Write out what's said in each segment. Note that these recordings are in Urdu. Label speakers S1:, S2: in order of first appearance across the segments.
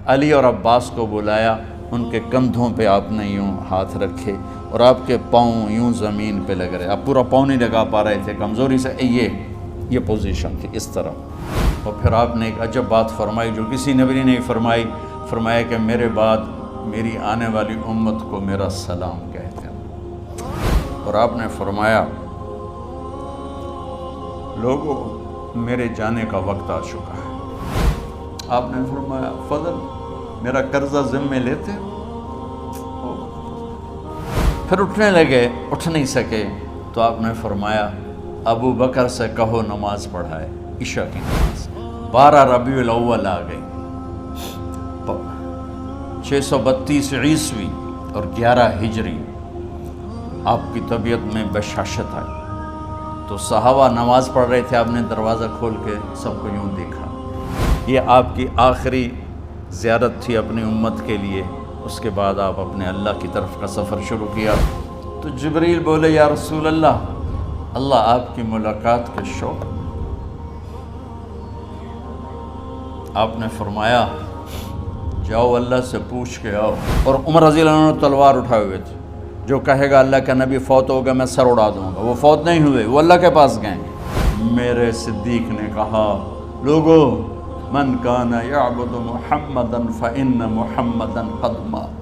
S1: علی اور عباس کو بلایا، ان کے کندھوں پہ آپ نے یوں ہاتھ رکھے اور آپ کے پاؤں یوں زمین پہ لگ رہے، آپ پورا پاؤں نہیں لگا پا رہے تھے کمزوری سے، یہ پوزیشن تھی اس طرح۔ اور پھر آپ نے ایک عجب بات فرمائی جو کسی نبی نے نہیں فرمائی، فرمایا کہ میرے بعد میری آنے والی امت کو میرا سلام کہتے ہیں۔ اور آپ نے فرمایا لوگوں میرے جانے کا وقت آ چکا ہے۔ آپ نے فرمایا فضل میرا قرضہ ذمے لیتے ہو؟ پھر اٹھنے لگے، اٹھ نہیں سکے تو آپ نے فرمایا ابو بکر سے کہو نماز پڑھائے، عشاء کی نماز۔ 12 ربیع الاول آ گئی، 632 عیسوی اور 11 ہجری، آپ کی طبیعت میں بشاشت آئی تو صحابہ نماز پڑھ رہے تھے، آپ نے دروازہ کھول کے سب کو یوں دیکھا۔ یہ آپ کی آخری زیارت تھی اپنی امت کے لیے، اس کے بعد آپ اپنے اللہ کی طرف کا سفر شروع کیا۔ تو جبریل بولے یا رسول اللہ، اللہ آپ کی ملاقات کے شوق۔ آپ نے فرمایا جاؤ اللہ سے پوچھ کے آؤ۔ اور عمر رضی اللہ عنہ تلوار اٹھائے ہوئے تھے، جو کہے گا اللہ کا نبی فوت ہو گیا میں سر اڑا دوں گا، وہ فوت نہیں ہوئے، وہ اللہ کے پاس گئے۔ میرے صدیق نے کہا لوگو من کان یعبد محمدا فإن محمدا قد مات۔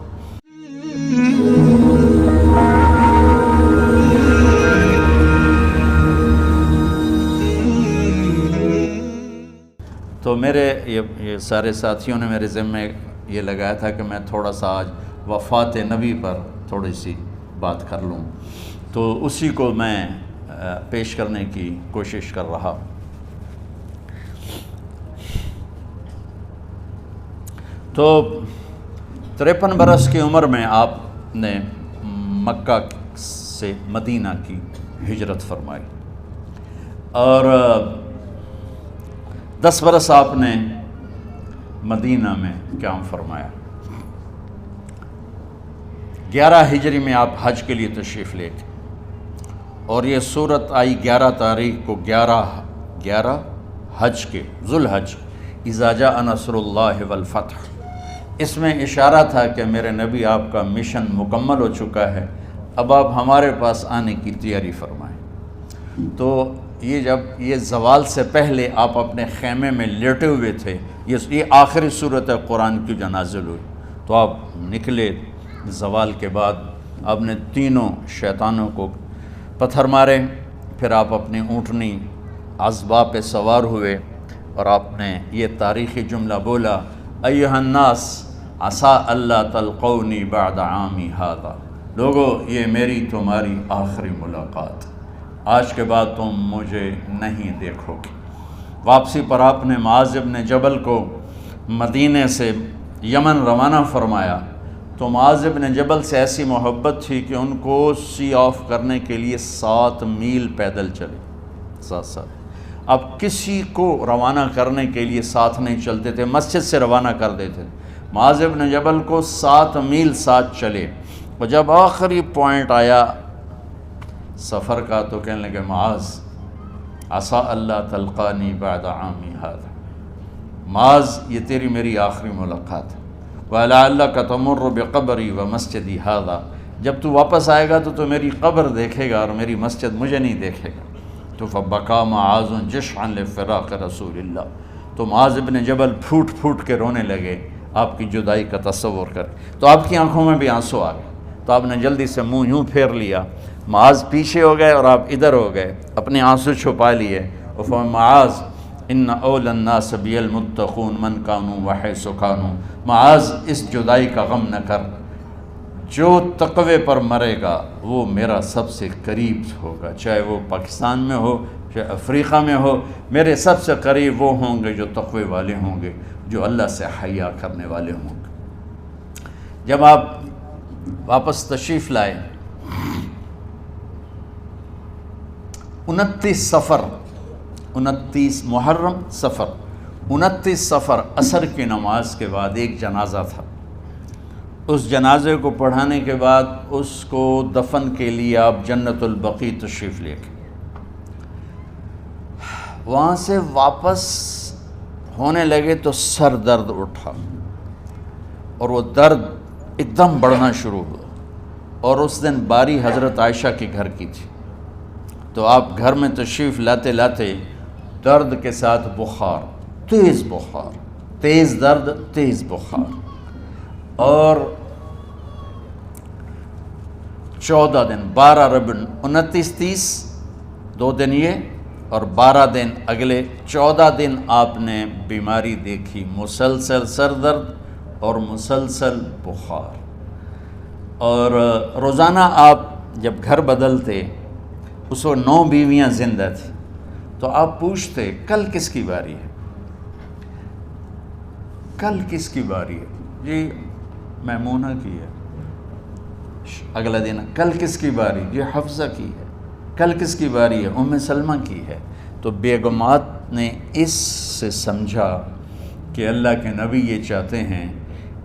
S1: تو میرے یہ سارے ساتھیوں نے میرے ذمے یہ لگایا تھا کہ میں تھوڑا سا آج وفات نبی پر تھوڑی سی بات کر لوں، تو اسی کو میں پیش کرنے کی کوشش کر رہا۔ تو 53 برس کی عمر میں آپ نے مکہ سے مدینہ کی ہجرت فرمائی، اور 10 برس آپ نے مدینہ میں قیام فرمایا۔ 11 ہجری میں آپ حج کے لیے تشریف لے گئے، اور یہ صورت آئی 11 تاریخ کو، 11 حج کے ذوالحج، اذا جاء نصر اللہ والفتح۔ اس میں اشارہ تھا کہ میرے نبی آپ کا مشن مکمل ہو چکا ہے، اب آپ ہمارے پاس آنے کی تیاری فرمائیں۔ تو جب یہ زوال سے پہلے آپ اپنے خیمے میں لیٹے ہوئے تھے، یہ آخری صورت قرآن کی جو نازل ہوئی، تو آپ نکلے زوال کے بعد، آپ نے تینوں شیطانوں کو پتھر مارے، پھر آپ اپنی اونٹنی عذبہ پہ سوار ہوئے اور آپ نے یہ تاریخی جملہ بولا ایھا الناس عسیٰ اللہ تلقونی بعد عامی ھذا، لوگو یہ میری تمہاری آخری ملاقات، آج کے بعد تم مجھے نہیں دیکھو گے۔ واپسی پر آپ نے معاذ بن جبل کو مدینے سے یمن روانہ فرمایا، تو معاذ بن جبل سے ایسی محبت تھی کہ ان کو سی آف کرنے کے لیے 7 میل پیدل چلے، 7۔ اب کسی کو روانہ کرنے کے لیے ساتھ نہیں چلتے تھے، مسجد سے روانہ کر دیتے تھے، معاذ بن جبل کو 7 میل ساتھ چلے، اور جب آخری پوائنٹ آیا سفر کا تو کہنے لگے معاذ عسیٰ اللہ تلقانی بعد عامی ھذا، معاذ یہ تیری میری آخری ملاقات ہے، وَلَعَلَّكَ تَمُرُّ بِقَبْرِي وَمَسْجِدِي ھذا، جب تو واپس آئے گا تو میری قبر دیکھے گا اور میری مسجد مجھے نہیں دیکھے گا۔ تو فَبَكَىٰ مُعَاذٌ جِشْعًا لِفِرَاقِ رسول اللہ، تو معاذ بن جبل پھوٹ پھوٹ کے رونے لگے آپ کی جدائی کا تصور کر، تو آپ کی آنکھوں میں بھی آنسو آ گئے، تو آپ نے جلدی سے منہ یوں پھیر لیا، معاذ پیچھے ہو گئے اور آپ ادھر ہو گئے، اپنے آنسو چھپا لیے، اور فرمایا معاذ ان اول الناس بی المتقون من کانوا وحیث کانوا، معاذ اس جدائی کا غم نہ کر، جو تقوی پر مرے گا وہ میرا سب سے قریب ہوگا، چاہے وہ پاکستان میں ہو چاہے افریقہ میں ہو، میرے سب سے قریب وہ ہوں گے جو تقوی والے ہوں گے، جو اللہ سے حیا کرنے والے ہوں گے۔ جب آپ واپس تشریف لائے 29 محرم صفر 29 صفر عصر کی نماز کے بعد ایک جنازہ تھا، اس جنازے کو پڑھانے کے بعد اس کو دفن کے لیے آپ جنت البقیع تشریف لے گئے۔ وہاں سے واپس ہونے لگے تو سر درد اٹھا، اور وہ درد ایک دم بڑھنا شروع ہوا، اور اس دن باری حضرت عائشہ کے گھر کی تھی، تو آپ گھر میں تشریف لاتے لاتے درد کے ساتھ بخار، تیز درد، تیز بخار، اور 14 دن 12 ربیع 29 30 2 دن یہ اور 12 دن اگلے 14 دن آپ نے بیماری دیکھی، مسلسل سر درد اور مسلسل بخار۔ اور روزانہ آپ جب گھر بدلتے، اس وقت 9 بیویاں زندہ تھیں، تو آپ پوچھتے کل کس کی باری ہے، کل کس کی باری ہے؟ جی میمونہ کی ہے۔ اگلا دن کل کس کی باری؟ جی حفصہ کی ہے۔ کل کس کی باری ہے؟ ام سلمہ کی ہے۔ تو بیگمات نے اس سے سمجھا کہ اللہ کے نبی یہ چاہتے ہیں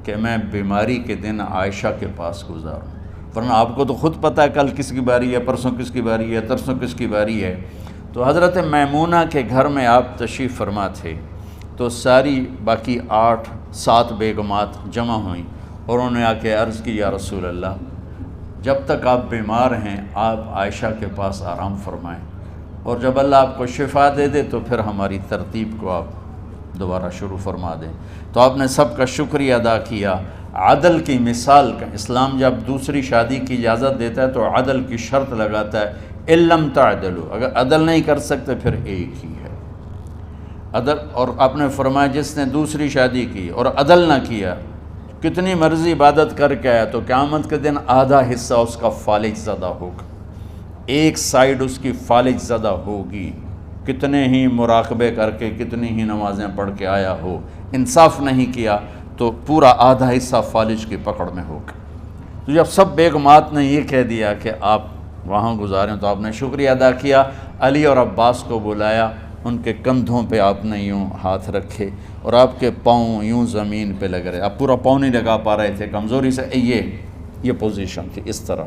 S1: کہ میں بیماری کے دن عائشہ کے پاس گزاروں، ورنہ آپ کو تو خود پتہ ہے کل کس کی باری ہے، پرسوں کس کی باری ہے، ترسوں کس کی باری ہے۔ تو حضرت میمونہ کے گھر میں آپ تشریف فرما تھے، تو ساری باقی 7 بیگمات جمع ہوئیں اور انہوں نے آ کے عرض کی، یا رسول اللہ، جب تک آپ بیمار ہیں آپ عائشہ کے پاس آرام فرمائیں، اور جب اللہ آپ کو شفا دے دے تو پھر ہماری ترتیب کو آپ دوبارہ شروع فرما دیں۔ تو آپ نے سب کا شکریہ ادا کیا۔ عدل کی مثال کا اسلام جب دوسری شادی کی اجازت دیتا ہے تو عدل کی شرط لگاتا ہے، اِلَّمْ تَعْدِلُوا، اگر عدل نہیں کر سکتے پھر ایک ہی ہے عدل۔ اور آپ نے فرمایا جس نے دوسری شادی کی اور عدل نہ کیا، کتنی مرضی عبادت کر کے آیا، تو قیامت کے دن آدھا حصہ اس کا فالج زدہ ہوگا، ایک سائیڈ اس کی فالج زدہ ہوگی، کتنے ہی مراقبے کر کے کتنی ہی نمازیں پڑھ کے آیا ہو، انصاف نہیں کیا تو پورا آدھا حصہ فالج کی پکڑ میں ہوگا۔ تو جب سب بیگمات نے یہ کہہ دیا کہ آپ وہاں گزاریں تو آپ نے شکریہ ادا کیا، علی اور عباس کو بلایا، ان کے کندھوں پہ آپ نے یوں ہاتھ رکھے اور آپ کے پاؤں یوں زمین پہ لگ رہے، آپ پورا پاؤں نہیں لگا پا رہے تھے کمزوری سے، یہ پوزیشن تھی اس طرح۔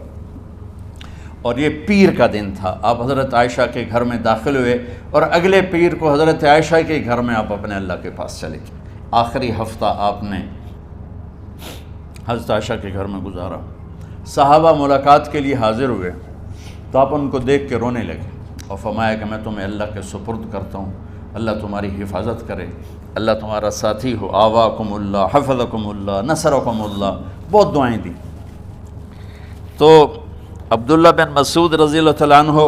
S1: اور یہ پیر کا دن تھا، آپ حضرت عائشہ کے گھر میں داخل ہوئے اور اگلے پیر کو حضرت عائشہ کے گھر میں آپ اپنے اللہ کے پاس چلے گئے۔ آخری ہفتہ آپ نے حضرت عائشہ کے گھر میں گزارا۔ صحابہ ملاقات کے لیے حاضر ہوئے تو آپ ان کو دیکھ کے رونے لگے اور فرمایا کہ میں تمہیں اللہ کے سپرد کرتا ہوں، اللہ تمہاری حفاظت کرے، اللہ تمہارا ساتھی ہو، آواکم اللہ، حفظکم اللہ، نصرکم اللہ، بہت دعائیں دیں۔ تو عبداللہ بن مسعود رضی اللہ تعالیٰ عنہ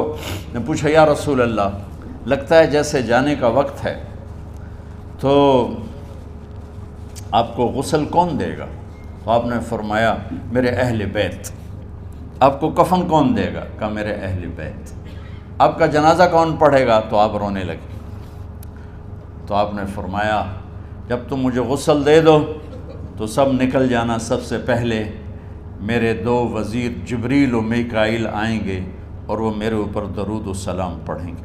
S1: نے پوچھا، یا رسول اللہ، لگتا ہے جیسے جانے کا وقت ہے، تو آپ کو غسل کون دے گا؟ تو آپ نے فرمایا میرے اہل بیت۔ آپ کو کفن کون دے گا؟ کہا میرے اہل بیت۔ آپ کا جنازہ کون پڑھے گا؟ تو آپ رونے لگے۔ تو آپ نے فرمایا جب تم مجھے غسل دے دو تو سب نکل جانا، سب سے پہلے میرے 2 وزیر جبریل و میکائیل آئیں گے اور وہ میرے اوپر درود و سلام پڑھیں گے۔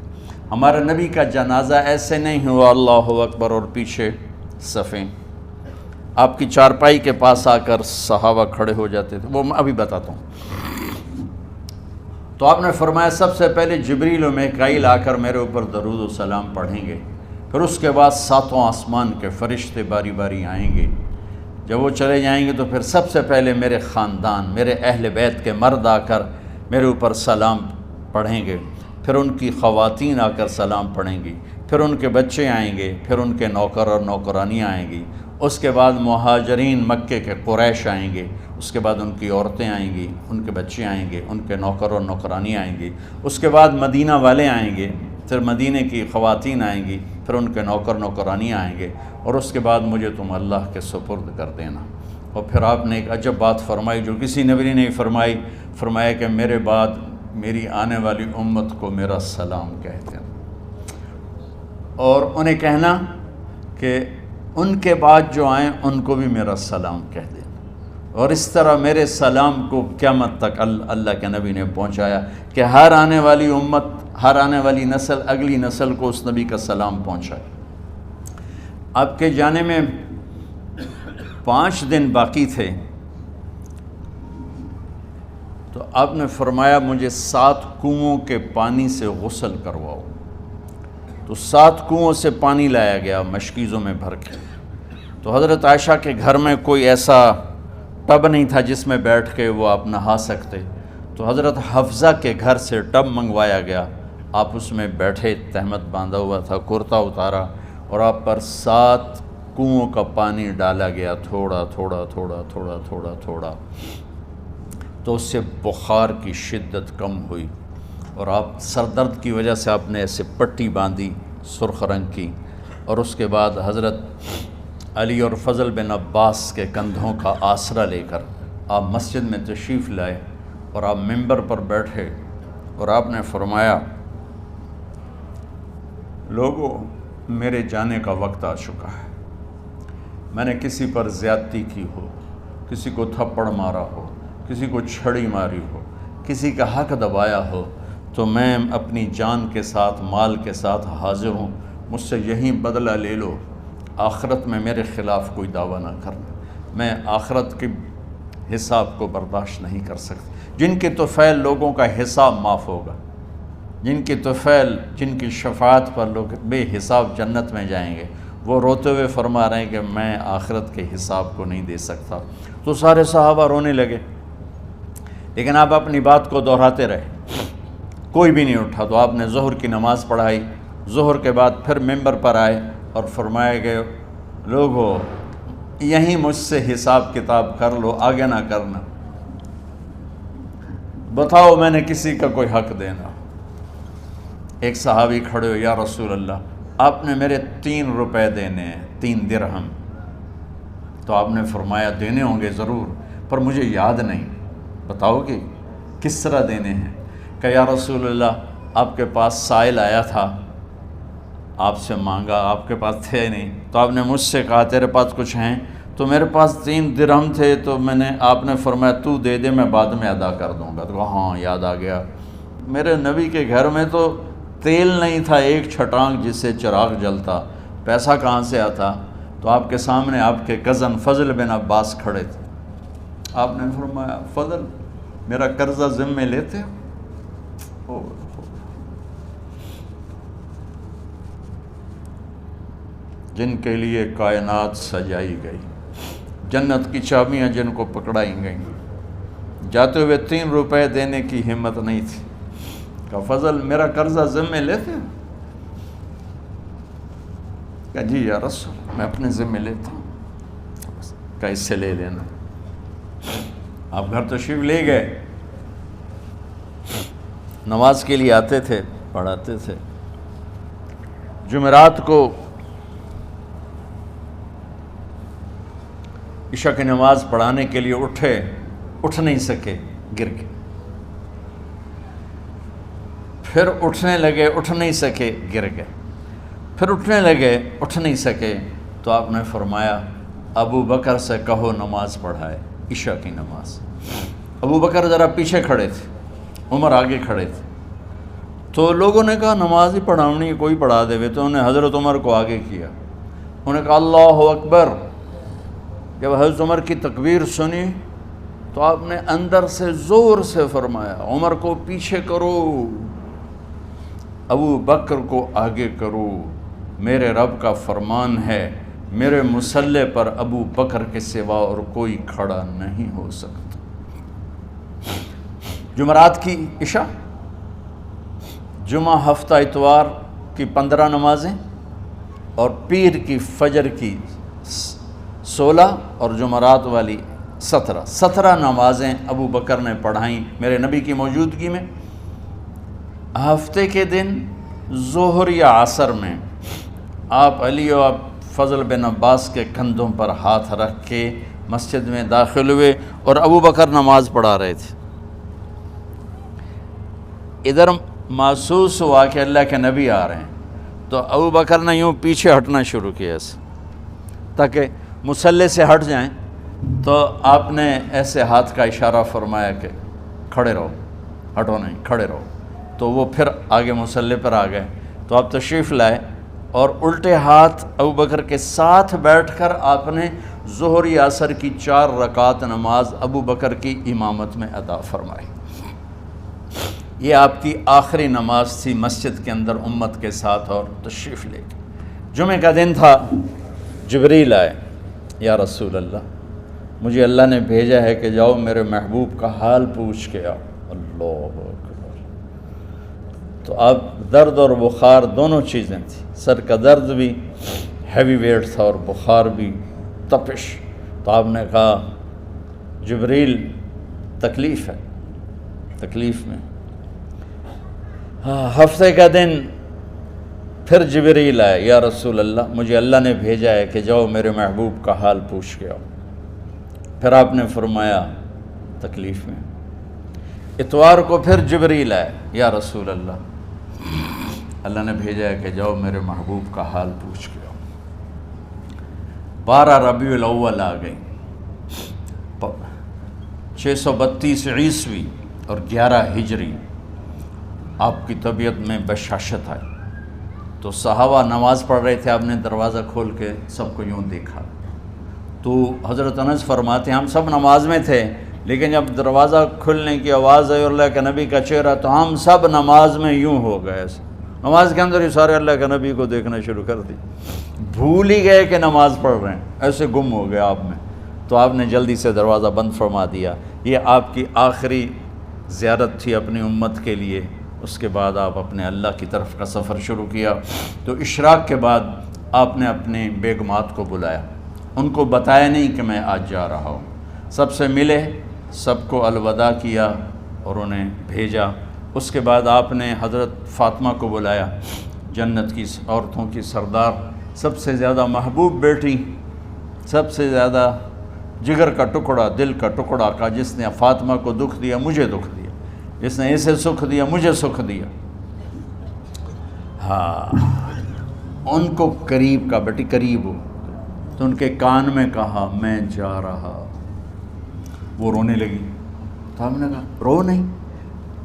S1: ہمارے نبی کا جنازہ ایسے نہیں ہوا اللہ اکبر اور پیچھے صفیں، آپ کی چارپائی کے پاس آ کر صحابہ کھڑے ہو جاتے تھے، وہ میں ابھی بتاتا ہوں۔ تو آپ نے فرمایا سب سے پہلے جبریل و میکائیل آ کر میرے اوپر درود و سلام پڑھیں گے، پھر اس کے بعد 7 آسمان کے فرشتے باری باری آئیں گے۔ جب وہ چلے جائیں گے تو پھر سب سے پہلے میرے خاندان، میرے اہل بیت کے مرد آ کر میرے اوپر سلام پڑھیں گے، پھر ان کی خواتین آ کر سلام پڑھیں گی، پھر ان کے بچے آئیں گے، پھر ان کے نوکر اور نوکرانیاں آئیں گی، اس کے بعد مہاجرین مکے کے قریش آئیں گے، اس کے بعد ان کی عورتیں آئیں گی، ان کے بچے آئیں گے، ان کے نوکر اور نوکرانی آئیں گی، اس کے بعد مدینہ والے آئیں گے، پھر مدینہ کی خواتین آئیں گی، پھر ان کے نوکر نوکرانی آئیں گے، اور اس کے بعد مجھے تم اللہ کے سپرد کر دینا۔ اور پھر آپ نے ایک عجب بات فرمائی جو کسی نبی نے نہیں فرمائی، فرمایا کہ میرے بعد میری آنے والی امت کو میرا سلام کہہ دینا، اور انہیں کہنا کہ ان کے بعد جو آئیں ان کو بھی میرا سلام کہہ دینا۔ اور اس طرح میرے سلام کو قیامت تک اللہ کے نبی نے پہنچایا کہ ہر آنے والی امت، ہر آنے والی نسل اگلی نسل کو اس نبی کا سلام پہنچائے۔ آپ کے جانے میں 5 دن باقی تھے تو آپ نے فرمایا مجھے 7 کنوؤں کے پانی سے غسل کرواؤ۔ تو 7 کنوؤں سے پانی لایا گیا مشکیزوں میں بھر کے، تو حضرت عائشہ کے گھر میں کوئی ایسا ٹب نہیں تھا جس میں بیٹھ کے وہ آپ نہا سکتے، تو حضرت حفصہ کے گھر سے ٹب منگوایا گیا، آپ اس میں بیٹھے، تہمت باندھا ہوا تھا، کرتا اتارا، اور آپ پر 7 کنوؤں کا پانی ڈالا گیا، تھوڑا تھوڑا تھوڑا تھوڑا تھوڑا تھوڑا، تو اس سے بخار کی شدت کم ہوئی، اور آپ سر درد کی وجہ سے آپ نے ایسے پٹی باندھی سرخ رنگ کی، اور اس کے بعد حضرت علی اور فضل بن عباس کے کندھوں کا آسرا لے کر آپ مسجد میں تشریف لائے، اور آپ منبر پر بیٹھے، اور آپ نے فرمایا، لوگوں، میرے جانے کا وقت آ چکا ہے، میں نے کسی پر زیادتی کی ہو، کسی کو تھپڑ مارا ہو، کسی کو چھڑی ماری ہو، کسی کا حق دبایا ہو، تو میں اپنی جان کے ساتھ، مال کے ساتھ حاضر ہوں، مجھ سے یہیں بدلہ لے لو، آخرت میں میرے خلاف کوئی دعویٰ نہ کرنا، میں آخرت کے حساب کو برداشت نہیں کر سکتا۔ جن کے طفیل لوگوں کا حساب معاف ہوگا، جن کے طفیل، جن کی شفاعت پر لوگ بے حساب جنت میں جائیں گے، وہ روتے ہوئے فرما رہے ہیں کہ میں آخرت کے حساب کو نہیں دے سکتا۔ تو سارے صحابہ رونے لگے، لیکن آپ اپنی بات کو دہراتے رہے، کوئی بھی نہیں اٹھا۔ تو آپ نے ظہر کی نماز پڑھائی، ظہر کے بعد پھر ممبر پر آئے اور فرمایا کہ لوگو، یہیں مجھ سے حساب کتاب کر لو، آگے نہ کرنا، بتاؤ میں نے کسی کا کوئی حق دینا۔ ایک صحابی کھڑے ہو، یا رسول اللہ، آپ نے میرے 3 روپے دینے ہیں، 3 درہم۔ تو آپ نے فرمایا دینے ہوں گے ضرور، پر مجھے یاد نہیں، بتاؤ کہ کس طرح دینے ہیں؟ کہ یا رسول اللہ، آپ کے پاس سائل آیا تھا، آپ سے مانگا، آپ کے پاس تھے نہیں، تو آپ نے مجھ سے کہا تیرے پاس کچھ ہیں؟ تو میرے پاس 3 درہم تھے، تو آپ نے فرمایا تو دے دے، میں بعد میں ادا کر دوں گا۔ تو کہا ہاں یاد آ گیا، میرے نبی کے گھر میں تو تیل نہیں تھا، ایک چھٹانگ جس سے چراغ جلتا، پیسہ کہاں سے آتا؟ تو آپ کے سامنے آپ کے کزن فضل بن عباس کھڑے تھے، آپ نے فرمایا فضل، میرا قرضہ ذمے لیتے ہو؟ جن کے لیے کائنات سجائی گئی، جنت کی چابیاں جن کو پکڑائی گئیں، جاتے ہوئے 3 روپے دینے کی ہمت نہیں تھی۔ کہا فضل، میرا قرضہ ذمے لیتے ہو؟ کہا جی یا رسول، میں اپنے ذمے لیتا ہوں۔ کہا اس سے لے لینا۔ آپ گھر تشریف لے گئے، نماز کے لیے آتے تھے، پڑھاتے تھے۔ جمعرات کو عشاء کی نماز پڑھانے کے لیے اٹھ نہیں سکے، گر کے، پھر اٹھنے لگے، اٹھ نہیں سکے، گر گئے، پھر اٹھنے لگے، اٹھ نہیں سکے، تو آپ نے فرمایا ابو بکر سے کہو نماز پڑھائے، عشاء کی نماز۔ ابو بکر ذرا پیچھے کھڑے تھے، عمر آگے کھڑے تھے، تو لوگوں نے کہا نماز ہی پڑھاونی ہے، کوئی پڑھا دے، تو انہوں نے حضرت عمر کو آگے کیا، انہوں نے کہا اللہ اکبر۔ جب حضرت عمر کی تکبیر سنی تو آپ نے اندر سے زور سے فرمایا عمر کو پیچھے کرو، ابو بکر کو آگے کرو، میرے رب کا فرمان ہے، میرے مصلی پر ابو بکر کے سوا اور کوئی کھڑا نہیں ہو سکتا۔ جمعرات کی عشاء، جمعہ ہفتہ اتوار کی 15 نمازیں، اور پیر کی فجر کی 16 اور جمعرات والی 17 نمازیں ابو بکر نے پڑھائیں میرے نبی کی موجودگی میں۔ ہفتے کے دن ظہر یا عصر میں آپ علی و فضل بن عباس کے کندھوں پر ہاتھ رکھ کے مسجد میں داخل ہوئے اور ابو بکر نماز پڑھا رہے تھے۔ ادھر محسوس ہوا کہ اللہ کے نبی آ رہے ہیں، تو ابو بکر نے یوں پیچھے ہٹنا شروع کیا ایسے تاکہ مصلی سے ہٹ جائیں، تو آپ نے ایسے ہاتھ کا اشارہ فرمایا کہ کھڑے رہو، ہٹو نہیں، کھڑے رہو، تو وہ پھر آگے مصلی پر آ گئے۔ تو آپ تشریف لائے اور الٹے ہاتھ ابو بکر کے ساتھ بیٹھ کر آپ نے ظہر یا عصر کی 4 رکعت نماز ابو بکر کی امامت میں ادا فرمائی۔ یہ آپ کی آخری نماز تھی مسجد کے اندر امت کے ساتھ، اور تشریف لے گئے۔ جمعہ کا دن تھا، جبریل آئے، یا رسول اللہ مجھے اللہ نے بھیجا ہے کہ جاؤ میرے محبوب کا حال پوچھ کے آؤ۔ اللہ اکبر۔ تو اب درد اور بخار دونوں چیزیں تھیں، سر کا درد بھی ہیوی ویٹ تھا اور بخار بھی تپش۔ تو آپ نے کہا جبریل تکلیف ہے، تکلیف میں۔ ہفتے کا دن پھر جبریل آئے، یا رسول اللہ مجھے اللہ نے بھیجا ہے کہ جاؤ میرے محبوب کا حال پوچھ کے آؤ۔ پھر آپ نے فرمایا تکلیف میں۔ اتوار کو پھر جبریل آئے، یا رسول اللہ نے بھیجا ہے کہ جاؤ میرے محبوب کا حال پوچھ کے آؤ۔ 12 ربیع الاول آ گئی، 632 عیسوی اور 11 ہجری، آپ کی طبیعت میں بشاشت آئی۔ تو صحابہ نماز پڑھ رہے تھے، آپ نے دروازہ کھول کے سب کو یوں دیکھا۔ تو حضرت انس فرماتے ہیں ہم سب نماز میں تھے، لیکن جب دروازہ کھلنے کی آواز آئی اور اللہ کے نبی کا چہرہ، تو ہم سب نماز میں یوں ہو گئے، نماز کے اندر ہی سارے اللہ کے نبی کو دیکھنا شروع کر دی، بھول ہی گئے کہ نماز پڑھ رہے ہیں، ایسے گم ہو گئے آپ میں۔ تو آپ نے جلدی سے دروازہ بند فرما دیا۔ یہ آپ کی آخری زیارت تھی اپنی امت کے لیے۔ اس کے بعد آپ اپنے اللہ کی طرف کا سفر شروع کیا۔ تو اشراق کے بعد آپ نے اپنے بیگمات کو بلایا، ان کو بتایا نہیں کہ میں آج جا رہا ہوں، سب سے ملے، سب کو الوداع کیا اور انہیں بھیجا۔ اس کے بعد آپ نے حضرت فاطمہ کو بلایا، جنت کی عورتوں کی سردار، سب سے زیادہ محبوب بیٹی، سب سے زیادہ جگر کا ٹکڑا، دل کا ٹکڑا کا، جس نے فاطمہ کو دکھ دیا مجھے دکھ دیا، جس نے اسے سکھ دیا مجھے سکھ دیا۔ ہاں، ان کو قریب کا، بیٹی قریب ہو، تو ان کے کان میں کہا میں جا رہا۔ وہ رونے لگی، تو ہم نے کہا رو نہیں،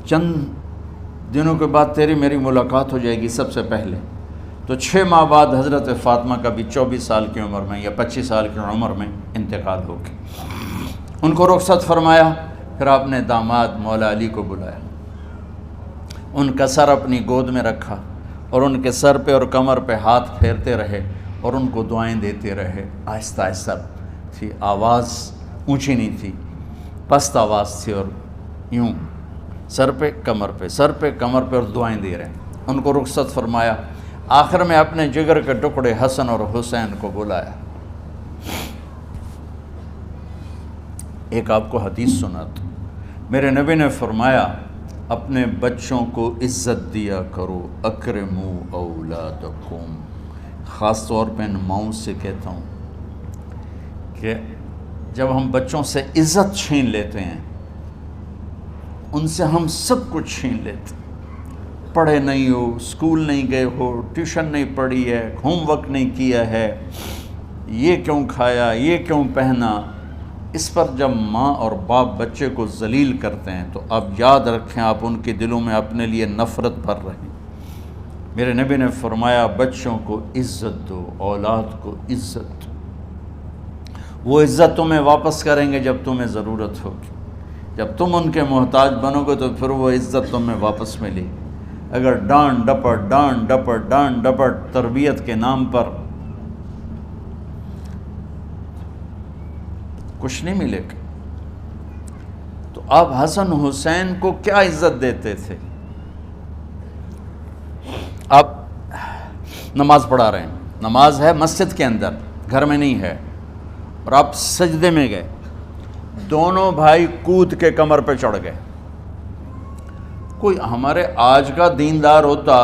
S1: چند دنوں کے بعد تیری میری ملاقات ہو جائے گی سب سے پہلے۔ تو 6 ماہ بعد حضرت فاطمہ کا بھی 24 سال کی عمر میں یا 25 سال کی عمر میں انتقال ہو گیا۔ ان کو رخصت فرمایا۔ پھر آپ نے داماد مولا علی کو بلایا، ان کا سر اپنی گود میں رکھا اور ان کے سر پہ اور کمر پہ ہاتھ پھیرتے رہے اور ان کو دعائیں دیتے رہے۔ آہستہ آہستہ تھی، آواز اونچی نہیں تھی، پست آواز تھی، اور یوں سر پہ کمر پہ، سر پہ کمر پہ، اور دعائیں دے رہے ہیں۔ ان کو رخصت فرمایا۔ آخر میں اپنے جگر کے ٹکڑے حسن اور حسین کو بلایا۔ ایک آپ کو حدیث سناتا، میرے نبی نے فرمایا اپنے بچوں کو عزت دیا کرو، اکرموا اولادکم۔ خاص طور پہ ان ماؤں سے کہتا ہوں کہ جب ہم بچوں سے عزت چھین لیتے ہیں، ان سے ہم سب کچھ چھین لیتے ہیں۔ پڑھے نہیں ہو، اسکول نہیں گئے ہو، ٹیوشن نہیں پڑھی ہے، ہوم ورک نہیں کیا ہے، یہ کیوں کھایا، یہ کیوں پہنا، اس پر جب ماں اور باپ بچے کو ذلیل کرتے ہیں تو اب یاد رکھیں آپ ان کے دلوں میں اپنے لیے نفرت بھر رہے ہیں۔ میرے نبی نے فرمایا بچوں کو عزت دو، اولاد کو عزت دو۔ وہ عزت تمہیں واپس کریں گے جب تمہیں ضرورت ہوگی، جب تم ان کے محتاج بنو گے تو پھر وہ عزت تمہیں واپس ملے گی۔ اگر ڈانٹ ڈپٹ تربیت کے نام پر کچھ نہیں ملے گا۔ تو آپ حسن حسین کو کیا عزت دیتے تھے؟ آپ نماز پڑھا رہے ہیں، نماز ہے مسجد کے اندر، گھر میں نہیں ہے، اور آپ سجدے میں گئے، دونوں بھائی کود کے کمر پہ چڑھ گئے۔ کوئی ہمارے آج کا دیندار ہوتا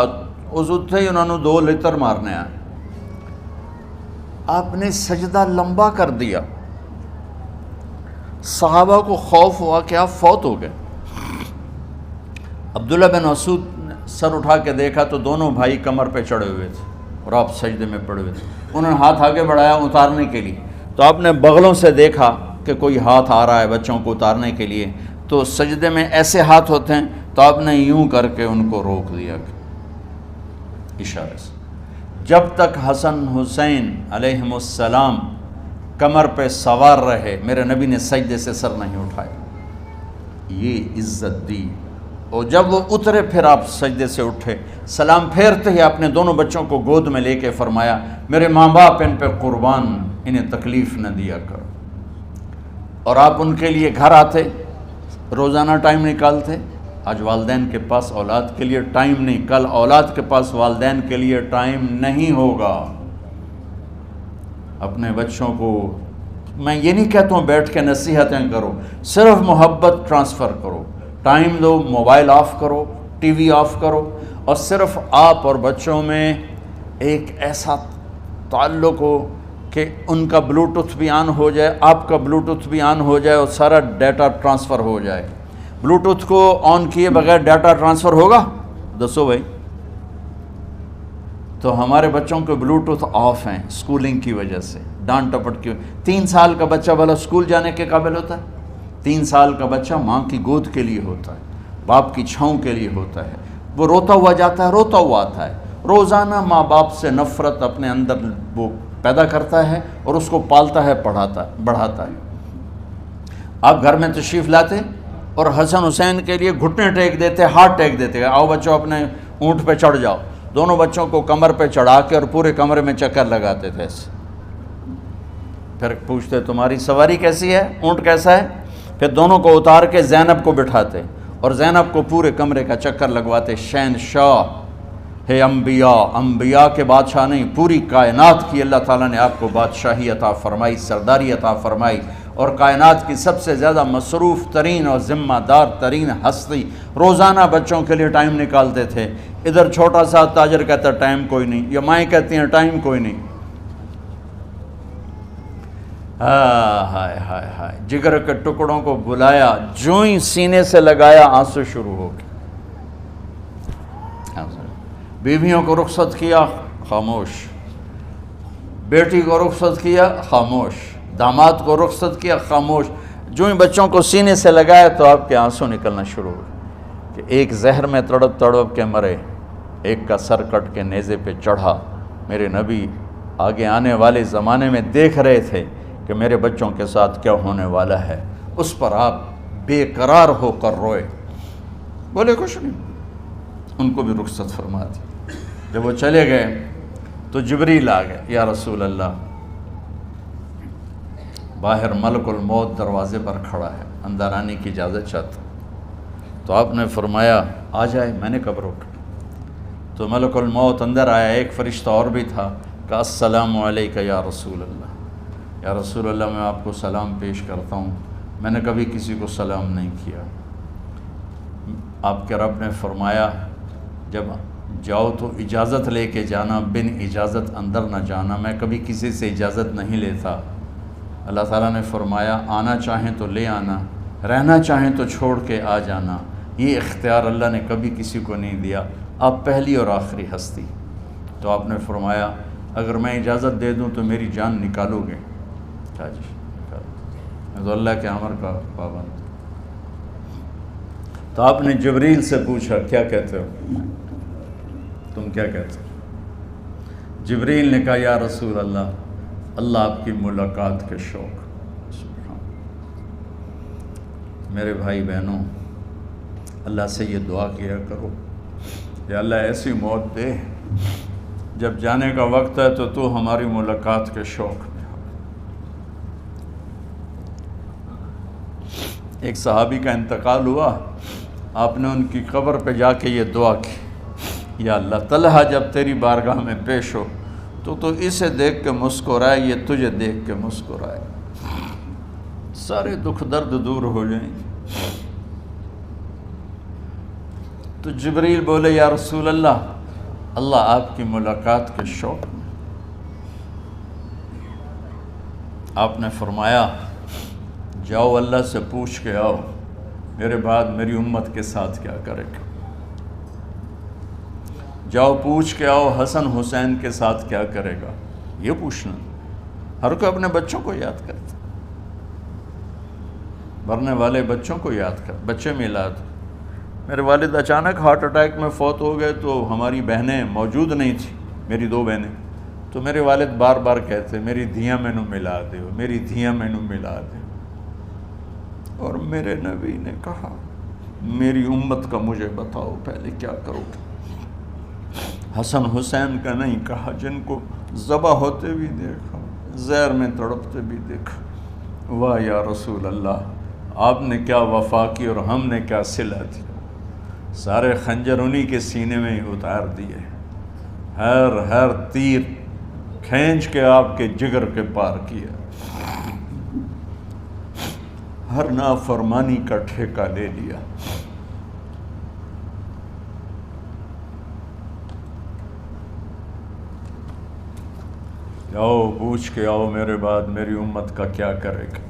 S1: اس اتھے ہی انہوں نے 2 لتر مارنے آئے، آپ نے سجدہ لمبا کر دیا۔ صحابہ کو خوف ہوا کہ آپ فوت ہو گئے۔ عبداللہ بن مسعود نے سر اٹھا کے دیکھا تو دونوں بھائی کمر پہ چڑھے ہوئے تھے اور آپ سجدے میں پڑے ہوئے تھے۔ انہوں نے ہاتھ آگے بڑھایا اتارنے کے لیے، تو آپ نے بغلوں سے دیکھا کہ کوئی ہاتھ آ رہا ہے بچوں کو اتارنے کے لیے، تو سجدے میں ایسے ہاتھ ہوتے ہیں، تو آپ نے یوں کر کے ان کو روک دیا اشارے سے۔ جب تک حسن حسین علیہم السلام کمر پہ سوار رہے میرے نبی نے سجدے سے سر نہیں اٹھایا، یہ عزت دی۔ اور جب وہ اترے پھر آپ سجدے سے اٹھے، سلام پھیرتے ہی آپ نے دونوں بچوں کو گود میں لے کے فرمایا میرے ماں باپ ان پہ قربان، انہیں تکلیف نہ دیا کرو۔ اور آپ ان کے لیے گھر آتے، روزانہ ٹائم نکالتے۔ آج والدین کے پاس اولاد کے لیے ٹائم نہیں، کل اولاد کے پاس والدین کے لیے ٹائم نہیں ہوگا۔ اپنے بچوں کو میں یہ نہیں کہتا ہوں بیٹھ کے نصیحتیں کرو، صرف محبت ٹرانسفر کرو، ٹائم دو، موبائل آف کرو، ٹی وی آف کرو، اور صرف آپ اور بچوں میں ایک ایسا تعلق ہو کہ ان کا بلوٹوتھ بھی آن ہو جائے، آپ کا بلوٹوتھ بھی آن ہو جائے، اور سارا ڈیٹا ٹرانسفر ہو جائے۔ بلوٹوتھ کو آن کیے بغیر ڈیٹا ٹرانسفر ہوگا؟ دسو بھائی۔ تو ہمارے بچوں کے بلوٹوتھ آف ہیں سکولنگ کی وجہ سے، ڈانٹ ٹپٹ کی۔ 3 سال کا بچہ بھلا سکول جانے کے قابل ہوتا ہے؟ 3 سال کا بچہ ماں کی گود کے لیے ہوتا ہے، باپ کی چھاؤں کے لیے ہوتا ہے، وہ روتا ہوا جاتا ہے، روتا ہوا آتا ہے، روزانہ ماں باپ سے نفرت اپنے اندر وہ پیدا کرتا ہے اور اس کو پالتا ہے، بڑھاتا ہے۔ آپ گھر میں تشریف لاتے اور حسن حسین کے لیے گھٹنے ٹیک دیتے، ہاتھ ٹیک دیتے، آؤ بچوں اپنے اونٹ پہ چڑھ جاؤ، دونوں بچوں کو کمر پہ چڑھا کے اور پورے کمرے میں چکر لگاتے تھے ایسے۔ پھر پوچھتے تمہاری سواری کیسی ہے، اونٹ کیسا ہے؟ پھر دونوں کو اتار کے زینب کو بٹھاتے اور زینب کو پورے کمرے کا چکر لگواتے۔ شہنشاہ ہے انبیاء، انبیاء کے بادشاہ نہیں، پوری کائنات کی اللہ تعالیٰ نے آپ کو بادشاہی عطا فرمائی، سرداری عطا فرمائی، اور کائنات کی سب سے زیادہ مصروف ترین اور ذمہ دار ترین ہستی روزانہ بچوں کے لیے ٹائم نکالتے تھے۔ ادھر چھوٹا سا تاجر کہتا ہے ٹائم کوئی نہیں، یا مائیں کہتی ہیں ٹائم کوئی نہیں۔ ہائے ہائے ہائے، جگر کے ٹکڑوں کو بلایا، جو ہی سینے سے لگایا آنسو شروع ہو گئے۔ بیویوں کو رخصت کیا، خاموش۔ بیٹی کو رخصت کیا، خاموش۔ داماد کو رخصت کیا، خاموش۔ جو ہی بچوں کو سینے سے لگایا تو آپ کے آنسو نکلنا شروع ہوئے کہ ایک زہر میں تڑپ تڑپ کے مرے، ایک کا سر کٹ کے نیزے پہ چڑھا۔ میرے نبی آگے آنے والے زمانے میں دیکھ رہے تھے کہ میرے بچوں کے ساتھ کیا ہونے والا ہے، اس پر آپ بے قرار ہو کر روئے، بولے کچھ نہیں، ان کو بھی رخصت فرما دی۔ جب وہ چلے گئے تو جبریل آ گئے، یا رسول اللہ، باہر ملک الموت دروازے پر کھڑا ہے، اندر آنے کی اجازت چاہتا۔ تو آپ نے فرمایا آ جائے، میں نے کب روکا؟ تو ملک الموت اندر آیا، ایک فرشتہ اور بھی تھا، کہا السلام علیکہ یا رسول اللہ، یا رسول اللہ میں آپ کو سلام پیش کرتا ہوں، میں نے کبھی کسی کو سلام نہیں کیا۔ آپ کے رب نے فرمایا جب جاؤ تو اجازت لے کے جانا، بن اجازت اندر نہ جانا، میں کبھی کسی سے اجازت نہیں لیتا۔ اللہ تعالیٰ نے فرمایا آنا چاہیں تو لے آنا، رہنا چاہیں تو چھوڑ کے آ جانا، یہ اختیار اللہ نے کبھی کسی کو نہیں دیا، آپ پہلی اور آخری ہستی۔ تو آپ نے فرمایا اگر میں اجازت دے دوں تو میری جان نکالو گے؟ کیا جی میں تو اللہ کے امر کا پابند۔ تو آپ نے جبریل سے پوچھا کیا کہتے ہو، تم کیا کہتے ہو؟ جبریل نے کہا یا رسول اللہ، اللہ آپ کی ملاقات کے شوق۔ میرے بھائی بہنوں، اللہ سے یہ دعا کیا کرو یا اللہ ایسی موت دے جب جانے کا وقت ہے تو ہماری ملاقات کے شوق میں ہو۔ ایک صحابی کا انتقال ہوا، آپ نے ان کی قبر پہ جا کے یہ دعا کی، یا اللہ طلحہ جب تیری بارگاہ میں پیش ہو تو اسے دیکھ کے مسکرائے، یہ تجھے دیکھ کے مسکرائے، سارے دکھ درد دور ہو جائیں۔ تو جبریل بولے یا رسول اللہ، اللہ آپ کی ملاقات کے شوق میں۔ آپ نے فرمایا جاؤ اللہ سے پوچھ کے آؤ میرے بعد میری امت کے ساتھ کیا کرے گا، جاؤ پوچھ کے آؤ حسن حسین کے ساتھ کیا کرے گا۔ یہ پوچھنا، ہر کوئی اپنے بچوں کو یاد کرتا، مرنے والے بچوں کو یاد کر، بچے میلاد۔ میرے والد اچانک ہارٹ اٹیک میں فوت ہو گئے تو ہماری بہنیں موجود نہیں تھیں، میری 2 بہنیں، تو میرے والد بار بار کہتے میری دھیاں مینوں ملا دیو، میری دھیاں مینوں ملا دیو۔ اور میرے نبی نے کہا میری امت کا مجھے بتاؤ پہلے کیا کرو گے۔ حسن حسین کا نہیں کہا، جن کو ذبح ہوتے بھی دیکھا، زہر میں تڑپتے بھی دیکھا۔ واہ یا رسول اللہ، آپ نے کیا وفا کی اور ہم نے کیا صلہ دی۔ سارے خنجر انہی کے سینے میں ہی اتار دیے، ہر تیر کھینچ کے آپ کے جگر کے پار کیا، ہر نافرمانی کا ٹھیکہ لے لیا۔ آؤ پوچھ کے آؤ میرے بعد میری امت کا کیا کرے گا۔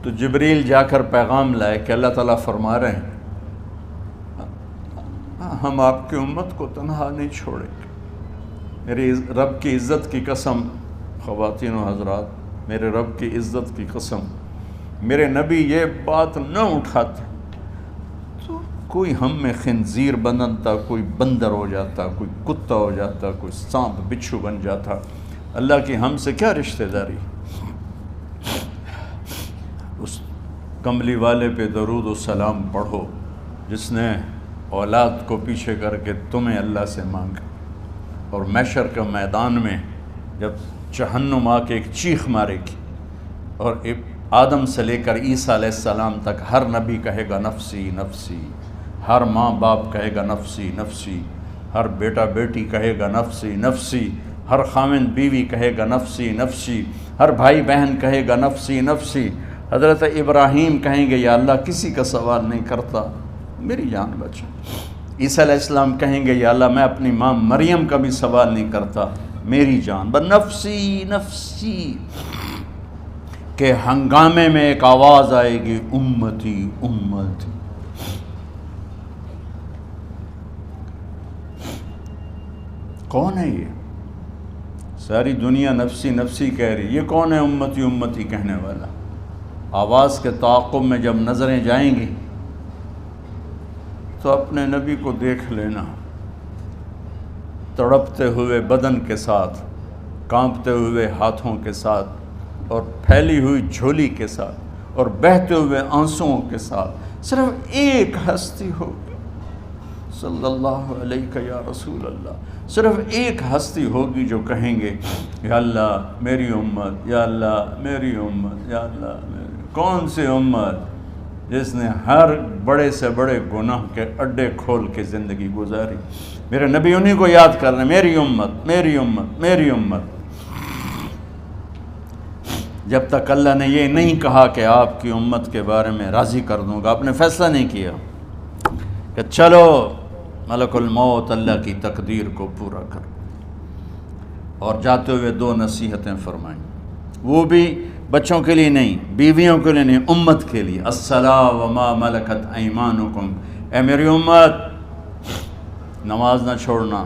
S1: تو جبریل جا کر پیغام لائے کہ اللہ تعالیٰ فرما رہے ہیں ہم آپ کی امت کو تنہا نہیں چھوڑیں گے۔ میرے رب کی عزت کی قسم، خواتین و حضرات، میرے رب کی عزت کی قسم، میرے نبی یہ بات نہ اٹھاتے تو کوئی ہم میں خنزیر بنتا، کوئی بندر ہو جاتا، کوئی کتا ہو جاتا، کوئی سانپ بچھو بن جاتا۔ اللہ کی ہم سے کیا رشتہ داری؟ اس کملی والے پہ درود و سلام پڑھو جس نے اولاد کو پیچھے کر کے تمہیں اللہ سے مانگا، اور محشر کے میدان میں جب جہنم آ کے ایک چیخ مارے گی اور آدم سے لے کر عیسیٰ علیہ السلام تک ہر نبی کہے گا نفسی نفسی، ہر ماں باپ کہے گا نفسی نفسی، ہر بیٹا بیٹی کہے گا نفسی نفسی، ہر خاوند بیوی کہے گا نفسی نفسی، ہر بھائی بہن کہے گا نفسی نفسی۔ حضرت ابراہیم کہیں گے یا اللہ کسی کا سوال نہیں کرتا، میری جان بچا۔ عیسیٰ علیہ السلام کہیں گے یا اللہ میں اپنی ماں مریم کا بھی سوال نہیں کرتا، میری جان بس نفسی نفسی۔ کہ ہنگامے میں ایک آواز آئے گی امتی امتی۔ کون ہے یہ؟ ساری دنیا نفسی نفسی کہہ رہی، یہ کون ہے امتی امتی کہنے والا؟ آواز کے تعاقب میں جب نظریں جائیں گی تو اپنے نبی کو دیکھ لینا، تڑپتے ہوئے بدن کے ساتھ، کانپتے ہوئے ہاتھوں کے ساتھ، اور پھیلی ہوئی جھولی کے ساتھ، اور بہتے ہوئے آنسوؤں کے ساتھ۔ صرف ایک ہستی ہوگی، صلی اللہ علیہ یا رسول اللہ، صرف ایک ہستی ہوگی جو کہیں گے یا اللہ میری امت، یا اللہ میری امت، یا اللہ میری۔ کون سی امت؟ جس نے ہر بڑے سے بڑے گناہ کے اڈے کھول کے زندگی گزاری۔ میرے نبی انہی کو یاد کر رہے ہیں، میری امت میری امت میری امت۔ جب تک اللہ نے یہ نہیں کہا کہ آپ کی امت کے بارے میں راضی کر دوں گا، آپ نے فیصلہ نہیں کیا کہ چلو ملک الموت اللہ کی تقدیر کو پورا کر، اور جاتے ہوئے دو نصیحتیں فرمائیں، وہ بھی بچوں کے لیے نہیں، بیویوں کے لیے نہیں، امت کے لیے۔ الصلاۃ وما ملکت ایمانکم، اے میری امت نماز نہ چھوڑنا،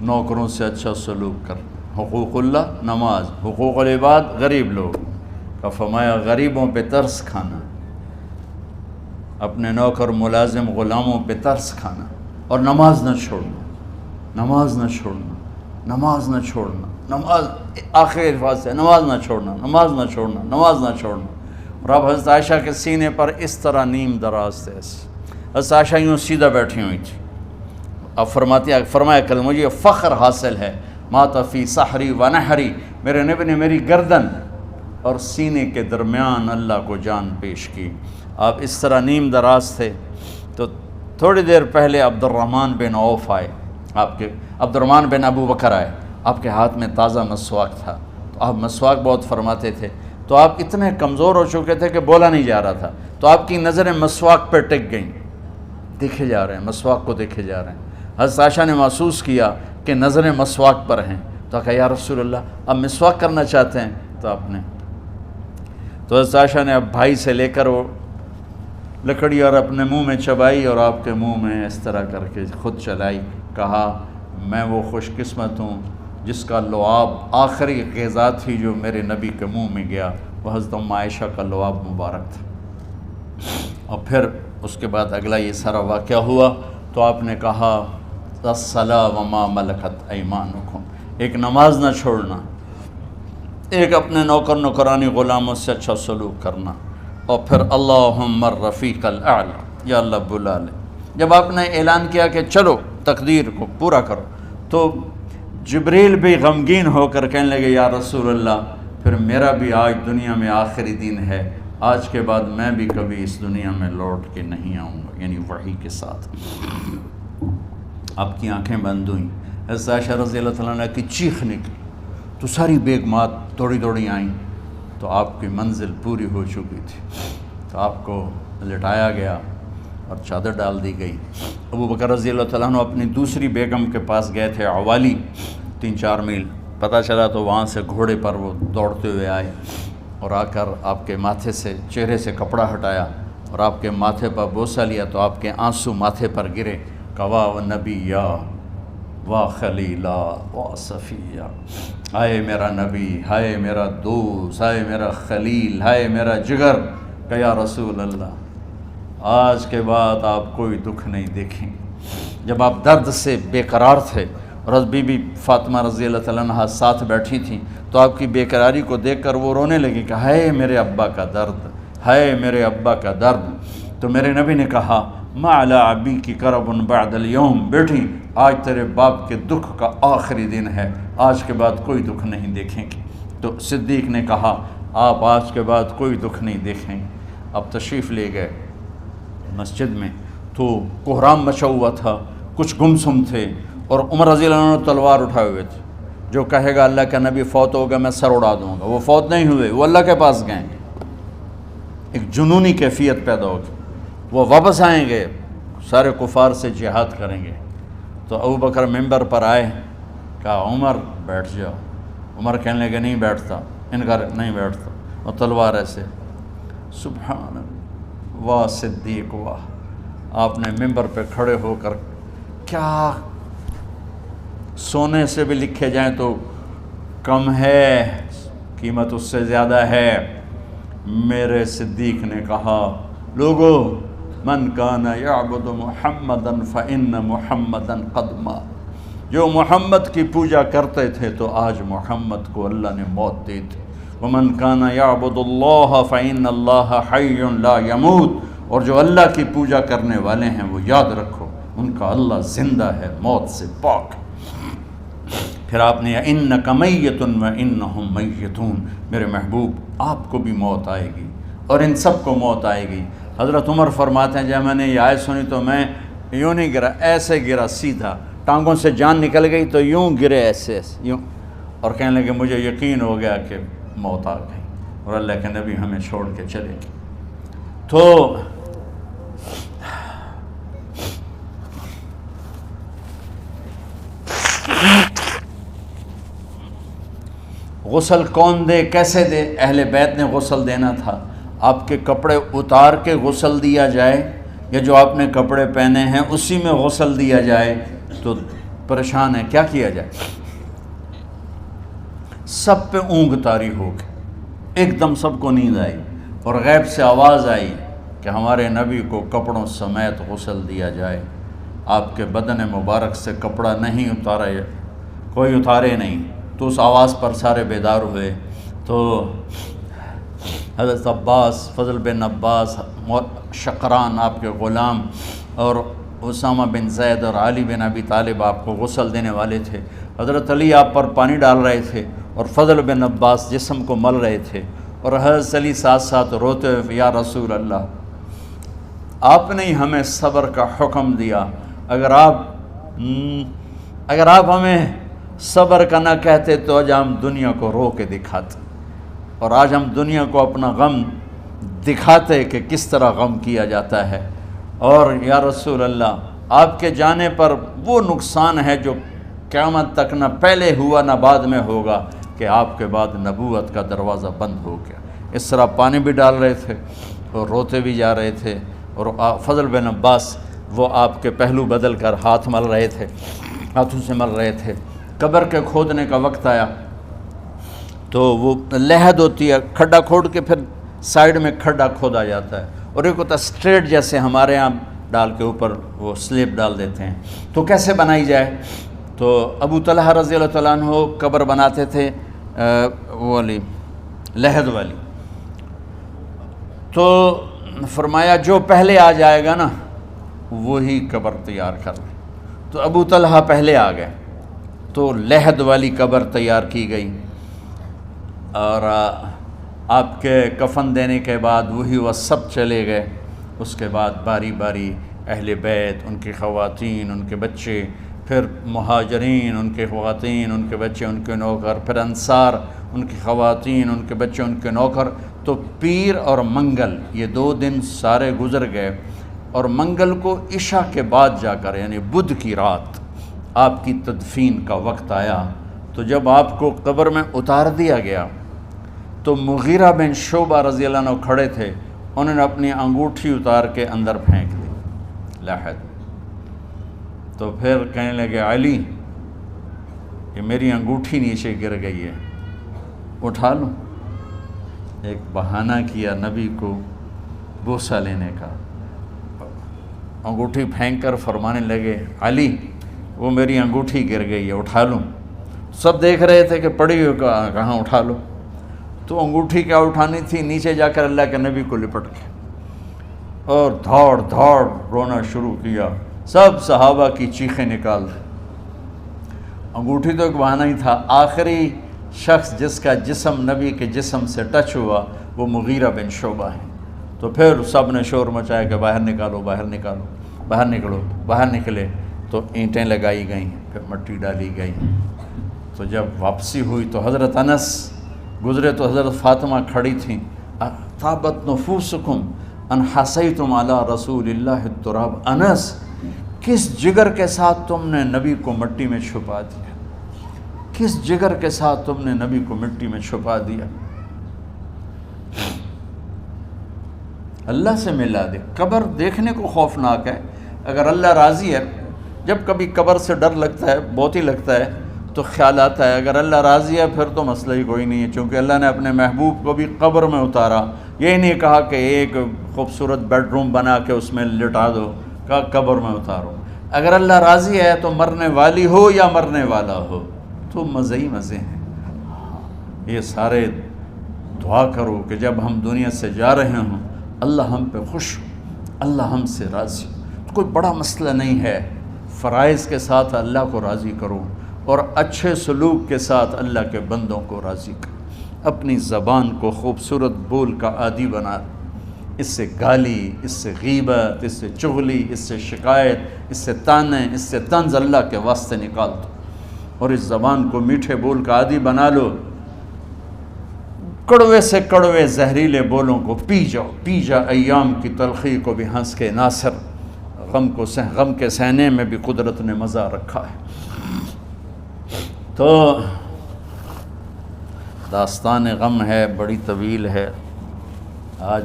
S1: نوکروں سے اچھا سلوک کر، حقوق اللہ نماز، حقوق العباد غریب لوگ کا فرمایا غریبوں پہ ترس کھانا، اپنے نوکر ملازم غلاموں پہ ترس کھانا، اور نماز نہ چھوڑنا، نماز نہ چھوڑنا، نماز نہ چھوڑنا، نماز آخر الفاظ سے نماز نہ چھوڑنا، نماز نہ چھوڑنا، نماز نہ چھوڑنا۔ اور اب حضرت عائشہ کے سینے پر اس طرح نیم دراز تھے، حضرت عائشہ یوں سیدھا بیٹھی ہوئی تھی۔ اب فرمایا کہ مجھے فخر حاصل ہے، مات فی سحری و نحری، میرے نبی نے میری گردن اور سینے کے درمیان اللہ کو جان پیش کی۔ آپ اس طرح نیم دراز تھے تو تھوڑی دیر پہلے عبد الرحمن بن عوف آئے، عبد الرحمن بن ابو بکر آئے، آپ کے ہاتھ میں تازہ مسواک تھا، تو آپ مسواک بہت فرماتے تھے، تو آپ اتنے کمزور ہو چکے تھے کہ بولا نہیں جا رہا تھا، تو آپ کی نظریں مسواک پہ ٹک گئیں، دیکھے جا رہے ہیں، مسواک کو دیکھے جا رہے ہیں۔ حضرت عائشہ نے محسوس کیا کہ نظریں مسواک پر ہیں، تو کہا یا رسول اللہ اب مسواک کرنا چاہتے ہیں، تو آپ نے تو حضرت عائشہ نے اب بھائی سے لے کر وہ لکڑی اور اپنے منہ میں چبائی، اور آپ کے منہ میں اس طرح کر کے خود چلائی، کہا میں وہ خوش قسمت ہوں جس کا لعاب آخری غذا تھی جو میرے نبی کے منہ میں گیا، وہ حضرت ام عائشہ کا لعاب مبارک تھا۔ اور پھر اس کے بعد اگلا یہ سارا واقعہ ہوا، تو آپ نے کہا الصلاۃ وما ملکت ایمانکم، ایک نماز نہ چھوڑنا، ایک اپنے نوکر نوکرانی غلاموں سے اچھا سلوک کرنا، اور پھر اللہم الرفیق الاعلی، یا اللہ بلا لے جب آپ نے اعلان کیا کہ چلو تقدیر کو پورا کرو، تو جبریل بھی غمگین ہو کر کہنے لگے یا رسول اللہ پھر میرا بھی آج دنیا میں آخری دن ہے، آج کے بعد میں بھی کبھی اس دنیا میں لوٹ کے نہیں آؤں گا، یعنی وحی کے ساتھ۔ آپ کی آنکھیں بند ہوئیں، حضرت عائشہ رضی اللہ تعالیٰ عنہ کی چیخ نکلی تو ساری بیگمات دوڑی آئیں، تو آپ کی منزل پوری ہو چکی تھی، تو آپ کو لٹایا گیا اور چادر ڈال دی گئی۔ ابو بکر رضی اللہ تعالیٰ عنہ اپنی دوسری بیگم کے پاس گئے تھے عوالی، 3-4 میل، پتہ چلا تو وہاں سے گھوڑے پر وہ دوڑتے ہوئے آئے اور آ کر آپ کے ماتھے سے چہرے سے کپڑا ہٹایا اور آپ کے ماتھے پر بوسہ لیا، تو آپ کے آنسو ماتھے پر گرے، کوا و نبیہ وا خلیلا وا صفیہ، ہائے میرا نبی، ہائے میرا دوست، ہائے میرا خلیل، ہائے میرا جگر، کہ یا رسول اللہ آج کے بعد آپ کوئی دکھ نہیں دیکھیں گے۔ جب آپ درد سے بے قرار تھے اور بی بی فاطمہ رضی اللہ تعالیٰ عنہ ساتھ بیٹھی تھیں، تو آپ کی بے قراری کو دیکھ کر وہ رونے لگی کہ ہائے میرے ابا کا درد، ہائے میرے ابا کا درد۔ تو میرے نبی نے کہا ما علی ابی کی کرب بعد اليوم، بیٹی آج تیرے باپ کے دکھ کا آخری دن ہے، آج کے بعد کوئی دکھ نہیں دیکھیں گے۔ تو صدیق نے کہا آپ آج کے بعد کوئی دکھ نہیں دیکھیں گے۔ اب تشریف لے گئے مسجد میں، تو کوہرام مچا ہوا تھا، کچھ گمسم تھے، اور عمر رضی اللہ عنہ تلوار اٹھائے ہوئے تھے، جو کہے گا اللہ کا نبی فوت ہوگا میں سر اڑا دوں گا، وہ فوت نہیں ہوئے، وہ اللہ کے پاس گئے، ایک جنونی کیفیت پیدا ہوگی، وہ واپس آئیں گے، سارے کفار سے جہاد کریں گے۔ تو ابو بکر ممبر پر آئے، کہا عمر بیٹھ جاؤ، عمر کہنے لگے نہیں بیٹھتا، انکار نہیں بیٹھتا، اور تلوار ایسے، سبحان اللہ، واہ صدیق واہ۔ آپ نے ممبر پہ کھڑے ہو کر، کیا سونے سے بھی لکھے جائیں تو کم ہے، قیمت اس سے زیادہ ہے۔ میرے صدیق نے کہا لوگو من کان یعبد محمدا فإن محمدا قد مات، جو محمد کی پوجا کرتے تھے تو آج محمد کو اللہ نے موت دی تھی۔ ومن کان یعبد اللہ فإن اللہ حی لا یموت، اور جو اللہ کی پوجا کرنے والے ہیں وہ یاد رکھو ان کا اللہ زندہ ہے، موت سے پاک۔ پھر آپ نے انک میت وانہم میتون، میرے محبوب آپ کو بھی موت آئے گی اور ان سب کو موت آئے گی۔ حضرت عمر فرماتے ہیں جب میں نے یہ آیت سنی تو میں یوں نہیں گرا، ایسے گرا سیدھا، ٹانگوں سے جان نکل گئی تو یوں گرے ایسے یوں، اور کہنے لگے مجھے یقین ہو گیا کہ موت آ گئی اور اللہ کے نبی ہمیں چھوڑ کے چلے گئے۔ تو غسل کون دے، کیسے دے؟ اہل بیت نے غسل دینا تھا۔ آپ کے کپڑے اتار کے غسل دیا جائے یا جو آپ نے کپڑے پہنے ہیں اسی میں غسل دیا جائے؟ تو پریشان ہے، کیا کیا جائے؟ سب پہ اونگ طاری ہو گئی، ایک دم سب کو نیند آئی اور غیب سے آواز آئی کہ ہمارے نبی کو کپڑوں سمیت غسل دیا جائے۔ آپ کے بدن مبارک سے کپڑا نہیں اتارا، کوئی اتارے نہیں۔ تو اس آواز پر سارے بیدار ہوئے۔ تو حضرت عباس، فضل بن عباس، شقران آپ کے غلام، اور اسامہ بن زید اور علی بن ابی طالب آپ کو غسل دینے والے تھے۔ حضرت علی آپ پر پانی ڈال رہے تھے اور فضل بن عباس جسم کو مل رہے تھے، اور حضرت علی ساتھ ساتھ روتے ہوئے یا رسول اللہ آپ نے ہی ہمیں صبر کا حکم دیا، اگر آپ ہمیں صبر کا نہ کہتے تو آج ہم دنیا کو رو کے دکھاتے، اور آج ہم دنیا کو اپنا غم دکھاتے کہ کس طرح غم کیا جاتا ہے۔ اور یا رسول اللہ آپ کے جانے پر وہ نقصان ہے جو قیامت تک نہ پہلے ہوا نہ بعد میں ہوگا، کہ آپ کے بعد نبوت کا دروازہ بند ہو گیا۔ اس طرح پانی بھی ڈال رہے تھے اور روتے بھی جا رہے تھے، اور فضل بن عباس وہ آپ کے پہلو بدل کر ہاتھ مل رہے تھے، ہاتھوں سے مل رہے تھے۔ قبر کے کھودنے کا وقت آیا تو وہ لحد ہوتی ہے، کھڈا کھود کے پھر سائیڈ میں کھڈا کھودا جاتا ہے، اور ایک ہوتا اسٹریٹ جیسے ہمارے ہاں ڈال کے اوپر وہ سلیب ڈال دیتے ہیں۔ تو کیسے بنائی جائے؟ تو ابو طلحہ رضی اللہ تعالیٰ عنہ قبر بناتے تھے وہ والی لحد والی، تو فرمایا جو پہلے آ جائے گا نا وہی قبر تیار کر لیں۔ تو ابو طلحہ پہلے آ گئے، تو لحد والی قبر تیار کی گئی، اور آپ کے کفن دینے کے بعد وہی وہ سب چلے گئے۔ اس کے بعد باری باری اہل بیت، ان کی خواتین، ان کے بچے، پھر مہاجرین، ان کے خواتین، ان کے بچے، ان کے نوکر، پھر انصار، ان کی خواتین، ان کے بچے، ان کے نوکر۔ تو پیر اور منگل یہ 2 دن سارے گزر گئے، اور منگل کو عشاء کے بعد جا کر یعنی بدھ کی رات آپ کی تدفین کا وقت آیا۔ تو جب آپ کو قبر میں اتار دیا گیا تو مغیرہ بن شعبہ رضی اللہ عنہ کھڑے تھے، انہوں نے اپنی انگوٹھی اتار کے اندر پھینک دی لحد۔ تو پھر کہنے لگے علی کہ میری انگوٹھی نیچے گر گئی ہے، اٹھا لوں۔ ایک بہانہ کیا نبی کو بوسہ لینے کا، انگوٹھی پھینک کر فرمانے لگے علی وہ میری انگوٹھی گر گئی ہے، اٹھا لوں۔ سب دیکھ رہے تھے کہ پڑی ہو کہاں، اٹھا لو۔ تو انگوٹھی کیا اٹھانی تھی، نیچے جا کر اللہ کے نبی کو لپٹ کے اور دھاڑ دھاڑ رونا شروع کیا۔ سب صحابہ کی چیخیں نکال دی۔ انگوٹھی تو ایک بہانہ ہی تھا، آخری شخص جس کا جسم نبی کے جسم سے ٹچ ہوا وہ مغیرہ بن شعبہ ہیں۔ تو پھر سب نے شور مچایا کہ باہر نکالو، باہر نکالو، باہر نکلو، باہر نکلے۔ تو اینٹیں لگائی گئیں، پھر مٹی ڈالی گئی۔ تو جب واپسی ہوئی تو حضرت انس گزرے تو حضرت فاطمہ کھڑی تھیں، طابت نفوسکم ان حسیتم علی رسول اللہ التراب۔ انس کس جگر کے ساتھ تم نے نبی کو مٹی میں چھپا دیا، کس جگر کے ساتھ تم نے نبی کو مٹی میں چھپا دیا۔ اللہ سے ملا دے۔ قبر دیکھنے کو خوفناک ہے، اگر اللہ راضی ہے، جب کبھی قبر سے ڈر لگتا ہے، بہت ہی لگتا ہے، تو خیال آتا ہے اگر اللہ راضی ہے پھر تو مسئلہ ہی کوئی نہیں ہے، چونکہ اللہ نے اپنے محبوب کو بھی قبر میں اتارا۔ یہ نہیں کہا کہ ایک خوبصورت بیڈ روم بنا کے اس میں لٹا دو، کہا قبر میں اتارو۔ اگر اللہ راضی ہے تو مرنے والی ہو یا مرنے والا ہو تو مزے ہی مزے ہیں۔ یہ سارے دعا کرو کہ جب ہم دنیا سے جا رہے ہوں اللہ ہم پہ خوش ہو، اللہ ہم سے راضی ہو۔ کوئی بڑا مسئلہ نہیں ہے، فرائض کے ساتھ اللہ کو راضی کرو اور اچھے سلوک کے ساتھ اللہ کے بندوں کو راضی کرو۔ اپنی زبان کو خوبصورت بول کا عادی بنا، اس سے گالی، اس سے غیبت، اس سے چغلی، اس سے شکایت، اس سے تانے، اس سے طنز اللہ کے واسطے نکال دو، اور اس زبان کو میٹھے بول کا عادی بنا لو۔ کڑوے سے کڑوے زہریلے بولوں کو پی جاؤ، پی جا ایام کی تلخی کو بھی ہنس کے ناصر، غم کے سہنے میں بھی قدرت نے مزہ رکھا ہے۔ تو داستان غم ہے، بڑی طویل ہے، آج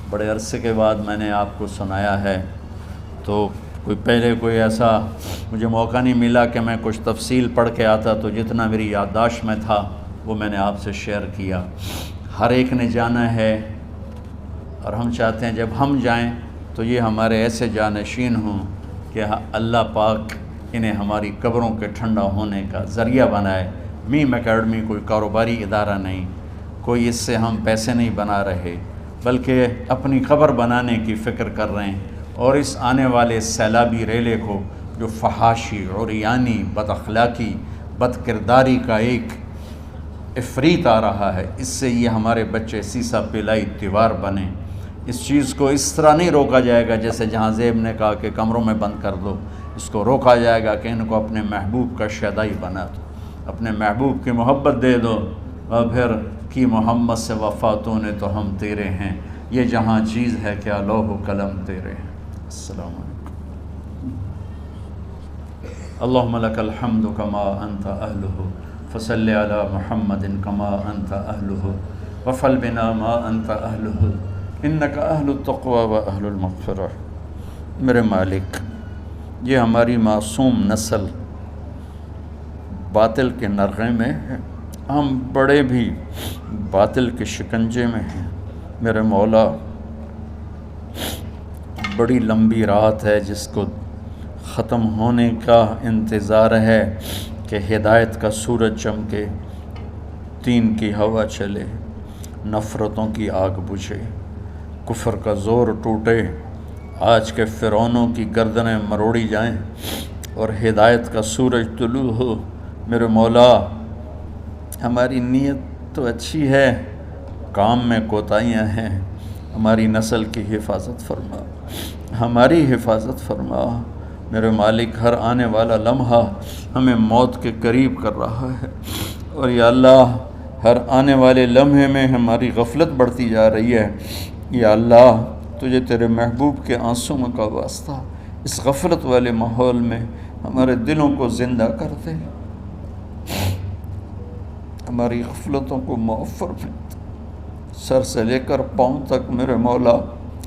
S1: بڑے عرصے کے بعد میں نے آپ کو سنایا ہے، تو کوئی ایسا مجھے موقع نہیں ملا کہ میں کچھ تفصیل پڑھ کے آتا، تو جتنا میری یادداشت میں تھا وہ میں نے آپ سے شیئر کیا۔ ہر ایک نے جانا ہے، اور ہم چاہتے ہیں جب ہم جائیں تو یہ ہمارے ایسے جانشین ہوں کہ اللہ پاک انہیں ہماری قبروں کے ٹھنڈا ہونے کا ذریعہ بنائے۔ میم اکیڈمی کوئی کاروباری ادارہ نہیں، کوئی اس سے ہم پیسے نہیں بنا رہے، بلکہ اپنی قبر بنانے کی فکر کر رہے ہیں، اور اس آنے والے سیلابی ریلے کو جو فحاشی، عریانی، بد اخلاقی، بد کرداری کا ایک افریت آ رہا ہے، اس سے یہ ہمارے بچے سیسا پلائی دیوار بنیں۔ اس چیز کو اس طرح نہیں روکا جائے گا جیسے جہاں زیب نے کہا کہ کمروں میں بند کر دو، اس کو روکا جائے گا کہ ان کو اپنے محبوب کا شیدائی بنا دو، اپنے محبوب کی محبت دے دو، اور پھر کی محمد سے وفاتوں نے تو ہم تیرے ہیں، یہ جہاں چیز ہے کیا لوح و قلم تیرے ہیں۔ السلام علیکم۔ اللہم لک الحمد کما انت اہلہ، فصل علی محمد کما انت اہلہ، وفعل بنا ما انت اہلہ، انک اہل التقوی و اہل المغفرہ۔ میرے مالک، یہ ہماری معصوم نسل باطل کے نرغے میں ہے، ہم بڑے بھی باطل کے شکنجے میں ہیں۔ میرے مولا، بڑی لمبی رات ہے جس کو ختم ہونے کا انتظار ہے کہ ہدایت کا سورج چمکے، دین کی ہوا چلے، نفرتوں کی آگ بجھے، کفر کا زور ٹوٹے، آج کے فرعونوں کی گردنیں مروڑی جائیں اور ہدایت کا سورج طلوع ہو۔ میرے مولا ہماری نیت تو اچھی ہے، کام میں کوتاہیاں ہیں، ہماری نسل کی حفاظت فرما، ہماری حفاظت فرما۔ میرے مالک ہر آنے والا لمحہ ہمیں موت کے قریب کر رہا ہے، اور یا اللہ ہر آنے والے لمحے میں ہماری غفلت بڑھتی جا رہی ہے۔ یا اللہ تجھے تیرے محبوب کے آنسوں کا واسطہ اس غفلت والے ماحول میں ہمارے دلوں کو زندہ کر دے، ہماری غفلتوں کو معاف فرما۔ سر سے لے کر پاؤں تک میرے مولا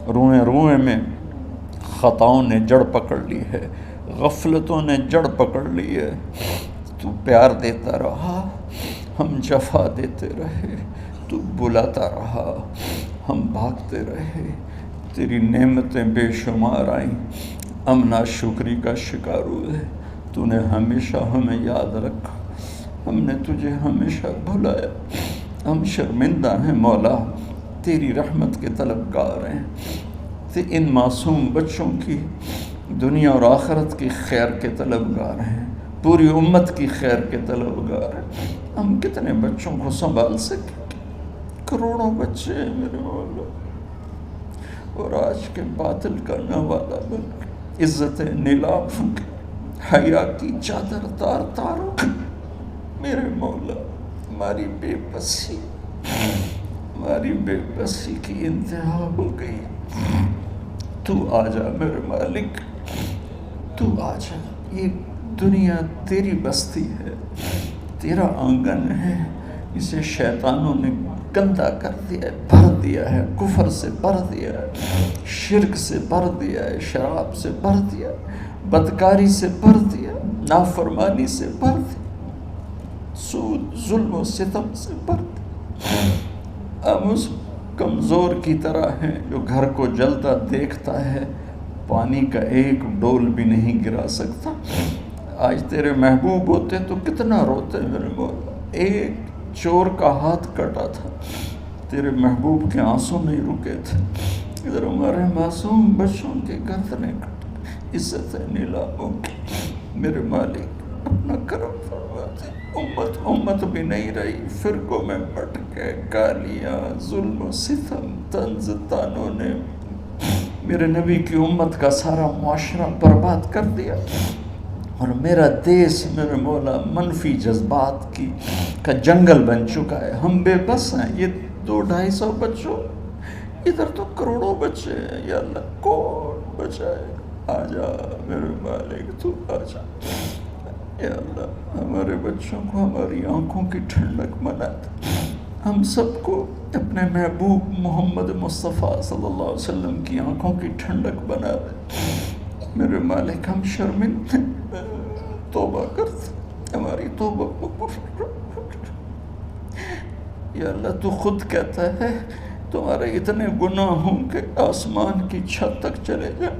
S1: روئیں روئیں میں خطاؤں نے جڑ پکڑ لی ہے، غفلتوں نے جڑ پکڑ لی ہے۔ تو پیار دیتا رہا، ہم جفا دیتے رہے، تو بلاتا رہا، ہم بھاگتے رہے۔ تیری نعمتیں بے شمار آئیں، ہم ناشکری کا شکار ہوئے۔ تو نے ہمیشہ ہمیں یاد رکھا، ہم نے تجھے ہمیشہ بھلایا۔ ہم شرمندہ ہیں مولا، تیری رحمت کے طلبگار ہیں، ان معصوم بچوں کی دنیا اور آخرت کی خیر کے طلبگار ہیں، پوری امت کی خیر کے طلبگار ہیں۔ ہم کتنے بچوں کو سنبھال سکیں؟ کروڑوں بچے ہیں میرے مولا، اور آج کے باطل کا نوالا بن کے عزت نیلام کے حیا کی چادر تار تار ہو گئی۔ میرے مولا ہماری بے بسی کی انتہا ہو گئی۔ تو آجا میرے مالک، تو آجا۔ یہ دنیا تیری بستی ہے، تیرا آنگن ہے، اسے شیطانوں نے گندا کر دیا ہے، بھر دیا ہے، کفر سے بھر دیا ہے، شرک سے بھر دیا ہے، شراب سے بھر دیا ہے، بدکاری سے بھر دیا ہے، نافرمانی سے بھر دیا، سود ظلم و ستم سے بھر دیا۔ ہم اس کمزور کی طرح ہیں جو گھر کو جلتا دیکھتا ہے، پانی کا ایک ڈول بھی نہیں گرا سکتا۔ آج تیرے محبوب ہوتے تو کتنا روتے میرے مولا۔ ایک چور کا ہاتھ کٹا تھا، تیرے محبوب کے آنسوں نہیں رکے تھے۔ ادھر ہمارے معصوم بچوں کے گردنیں کٹ، عزت نیلاموں کی۔ میرے مالک اپنا کرم فرما دے۔ امت بھی نہیں رہی، فرقوں میں بٹ گئے، گالیاں، ظلم و ستم، طنز تانوں نے میرے نبی کی امت کا سارا معاشرہ برباد کر دیا، اور میرا دیس میرے مولا منفی جذبات کا جنگل بن چکا ہے۔ ہم بے بس ہیں، یہ 200-250 بچوں، ادھر تو کروڑوں بچے ہیں۔ یا اللہ کون بچائے؟ آجا میرے مالک، تو آجا۔ یا اللہ ہمارے بچوں کو ہماری آنکھوں کی ٹھنڈک بنا دے، ہم سب کو اپنے محبوب محمد مصطفیٰ صلی اللہ علیہ وسلم کی آنکھوں کی ٹھنڈک بنا دے۔ میرے مالک ہم شرمندہ توبہ کرتے، ہماری توبہ قبول۔ یا اللہ تو خود کہتا ہے تمہارے اتنے گناہ ہوں کہ آسمان کی چھت تک چلے جائیں،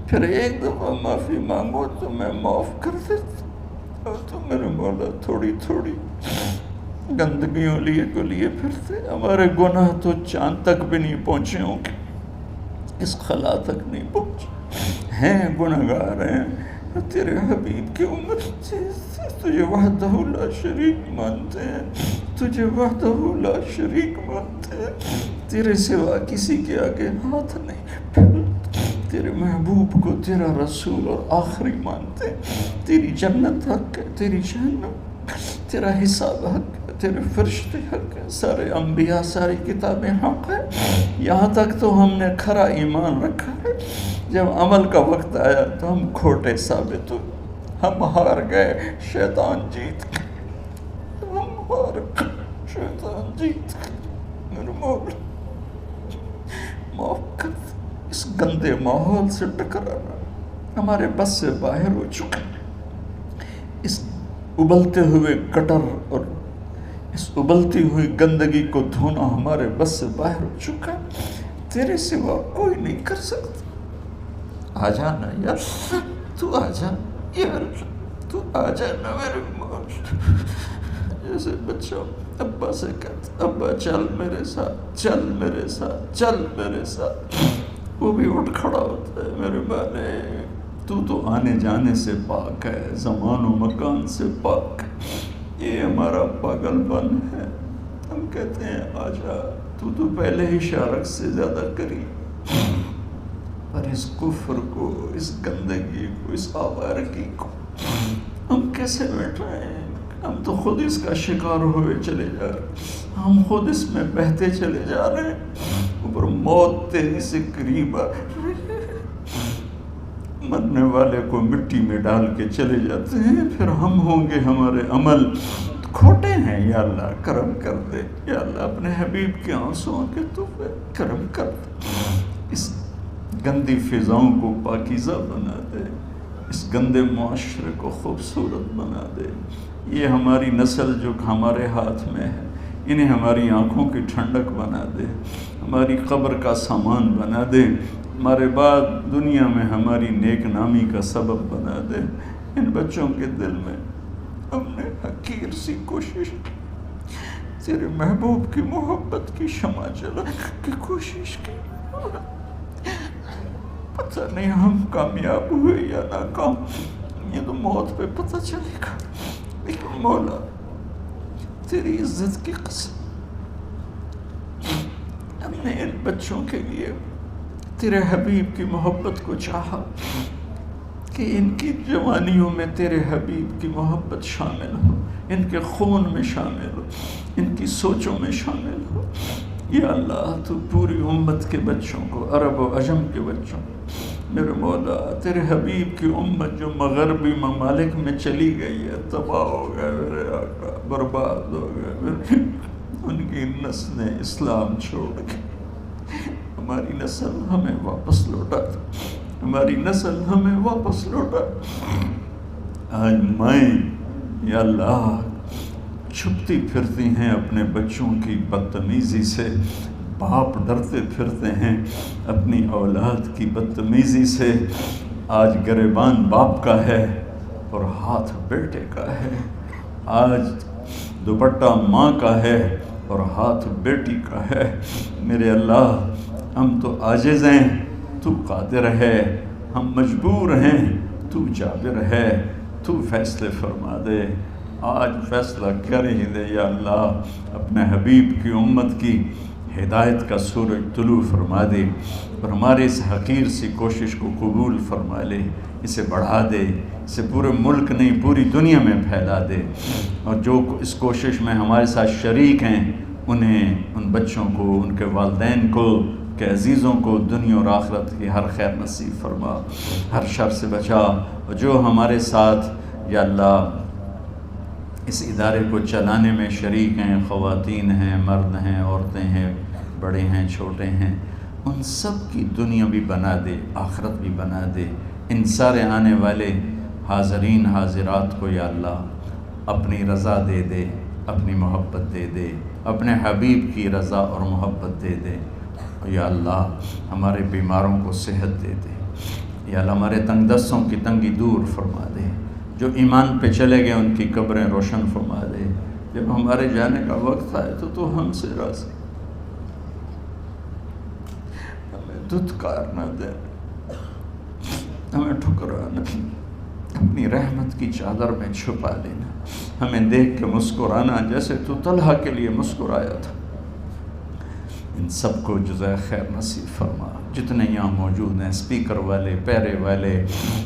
S1: پھر ایک دفعہ معافی مانگو تو میں معاف کر دیتا۔ اور تو میرے مولا تھوڑی تھوڑی گندگیوں لیے پھرتے، ہمارے گناہ تو چاند تک بھی نہیں پہنچے ہوں گے، اس خلا تک نہیں پہنچے ہیں، گنہگار ہیں، تیرے حبیب کی امت تجھے وحدہ لا شریک مانتے ہیں، تجھے وحدہ لا شریک مانتے ہیں، تیرے سوا کسی کے آگے ہاتھ نہیں پھیلتے، تیرے محبوب کو تیرا رسول اور آخری مانتے ہیں۔ تیری جنت حق ہے، تیری جہنم، تیرا حساب حق ہے، تیرے فرشتے حق ہے، سارے انبیاء ساری کتابیں حق ہے۔ یہاں تک تو ہم نے کھرا ایمان رکھا ہے، جب عمل کا وقت آیا تو ہم کھوٹے ثابت ہوئے، ہم ہار گئے، شیطان جیت گئے، ہم ہار گئے، شیطان جیت گئے۔ میرے مولا معاف کر دے، اس گندے ماحول سے ٹکرانا ہمارے بس سے باہر ہو چکا ہے، اس ابلتے ہوئے گٹر اور اس ابلتی ہوئی گندگی کو دھونا ہمارے بس سے باہر ہو چکا ہے، تیرے سوا کوئی نہیں کر سکتا۔ آ جانا یار، تو آ جا یار، تو آ جانا میرے مولا۔ جیسے بچہ ابا سے کہتا، ابا چل میرے ساتھ، چل میرے ساتھ، چل میرے ساتھ، وہ بھی اٹھ کھڑا ہوتا ہے، میرے مالک تو آنے جانے سے پاک ہے، زمان و مکان سے پاک ہے، یہ ہمارا پاگل پن ہے۔ ہم کہتے ہیں آجا، تو پہلے ہی شارک سے زیادہ قریب، پر اس کفر کو، اس گندگی کو، اس آوارگی کو ہم کیسے بیٹھائیں؟ ہم تو خود اس کا شکار ہوئے چلے جا رہے، ہم خود اس میں بہتے چلے جا رہے ہیں، اوپر موت تیزی سے قریب آ رہی ہے، مرنے والے کو مٹی میں ڈال کے چلے جاتے ہیں، پھر ہم ہوں گے، ہمارے عمل کھوٹے ہیں، یا اللہ کرم کر دے، یا اللہ اپنے حبیب کے آنسوؤں کے تو کرم کر دے، اس گندی فضاؤں کو پاکیزہ بنا دے، اس گندے معاشرے کو خوبصورت بنا دے، یہ ہماری نسل جو ہمارے ہاتھ میں ہے انہیں ہماری آنکھوں کی ٹھنڈک بنا دے، ہماری قبر کا سامان بنا دے، ہمارے بعد دنیا میں ہماری نیک نامی کا سبب بنا دے۔ ان بچوں کے دل میں ہم نے حقیر سی کوشش تیرے محبوب کی محبت کی شمع جلا کی کوشش کی، پتہ نہیں ہم کامیاب ہوئے یا ناکام، یہ تو موت پہ پتہ چلے گا، لیکن مولا تیری عزت کی قسم ہم نے ان بچوں کے لیے تیرے حبیب کی محبت کو چاہا کہ ان کی جوانیوں میں تیرے حبیب کی محبت شامل ہو، ان کے خون میں شامل ہو، ان کی سوچوں میں شامل ہو۔ یا اللہ تو پوری امت کے بچوں کو، عرب و عجم کے بچوں کو، میرے مولا تیرے حبیب کی امت جو مغربی ممالک میں چلی گئی ہے، تباہ ہو گئے میرے آقا، برباد ہو گئے، ان کی نسلیں اسلام چھوڑ کے، ہماری نسل ہمیں واپس لوٹا دے، ہماری نسل ہمیں واپس لوٹا۔ آج مائیں یا اللہ چھپتی پھرتی ہیں اپنے بچوں کی بدتمیزی سے، باپ ڈرتے پھرتے ہیں اپنی اولاد کی بدتمیزی سے۔ آج گریبان باپ کا ہے اور ہاتھ بیٹے کا ہے، آج دوپٹہ ماں کا ہے اور ہاتھ بیٹی کا ہے۔ میرے اللہ ہم تو عاجز ہیں، تو قادر ہے، ہم مجبور ہیں، تو جابر ہے، تو فیصلے فرما دے۔ آج فیصلہ کر ہی دے یا اللہ، اپنے حبیب کی امت کی ہدایت کا سورج طلوع فرما دے، اور ہمارے اس حقیر سی کوشش کو قبول فرما لے، اسے بڑھا دے، اسے پورے ملک نہیں پوری دنیا میں پھیلا دے، اور جو اس کوشش میں ہمارے ساتھ شریک ہیں انہیں، ان بچوں کو، ان کے والدین کو، کہ عزیزوں کو دنیا اور آخرت کی ہر خیر نصیب فرما، ہر شر سے بچا، اور جو ہمارے ساتھ یا اللہ اس ادارے کو چلانے میں شریک ہیں، خواتین ہیں، مرد ہیں، عورتیں ہیں، بڑے ہیں، چھوٹے ہیں، ان سب کی دنیا بھی بنا دے، آخرت بھی بنا دے۔ ان سارے آنے والے حاضرین حاضرات کو یا اللہ اپنی رضا دے دے، اپنی محبت دے دے، اپنے حبیب کی رضا اور محبت دے دے۔ یا اللہ ہمارے بیماروں کو صحت دے دے، یا اللہ ہمارے تنگ دستوں کی تنگی دور فرما دے، جو ایمان پہ چلے گئے ان کی قبریں روشن فرما دے۔ جب ہمارے جانے کا وقت آئے تو ہم سے راضی، ہمیں دھتکار نہ دے، ہمیں ٹھکرانا، اپنی رحمت کی چادر میں چھپا لینا، ہمیں دیکھ کے مسکرانا جیسے تو طلحہ کے لیے مسکرایا تھا۔ ان سب کو جزائے خیر نصیب فرما، جتنے یہاں موجود ہیں، اسپیکر والے، پیرے والے،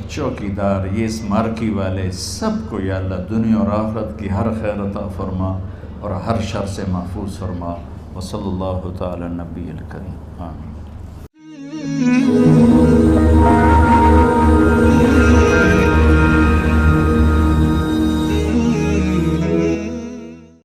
S1: چوکیدار، یہ اس مارکی والے، سب کو یا اللہ دنیا اور آخرت کی ہر خیر عطا فرما اور ہر شر سے محفوظ فرما۔ وصلی اللہ تعالی نبی الکریم، آمین۔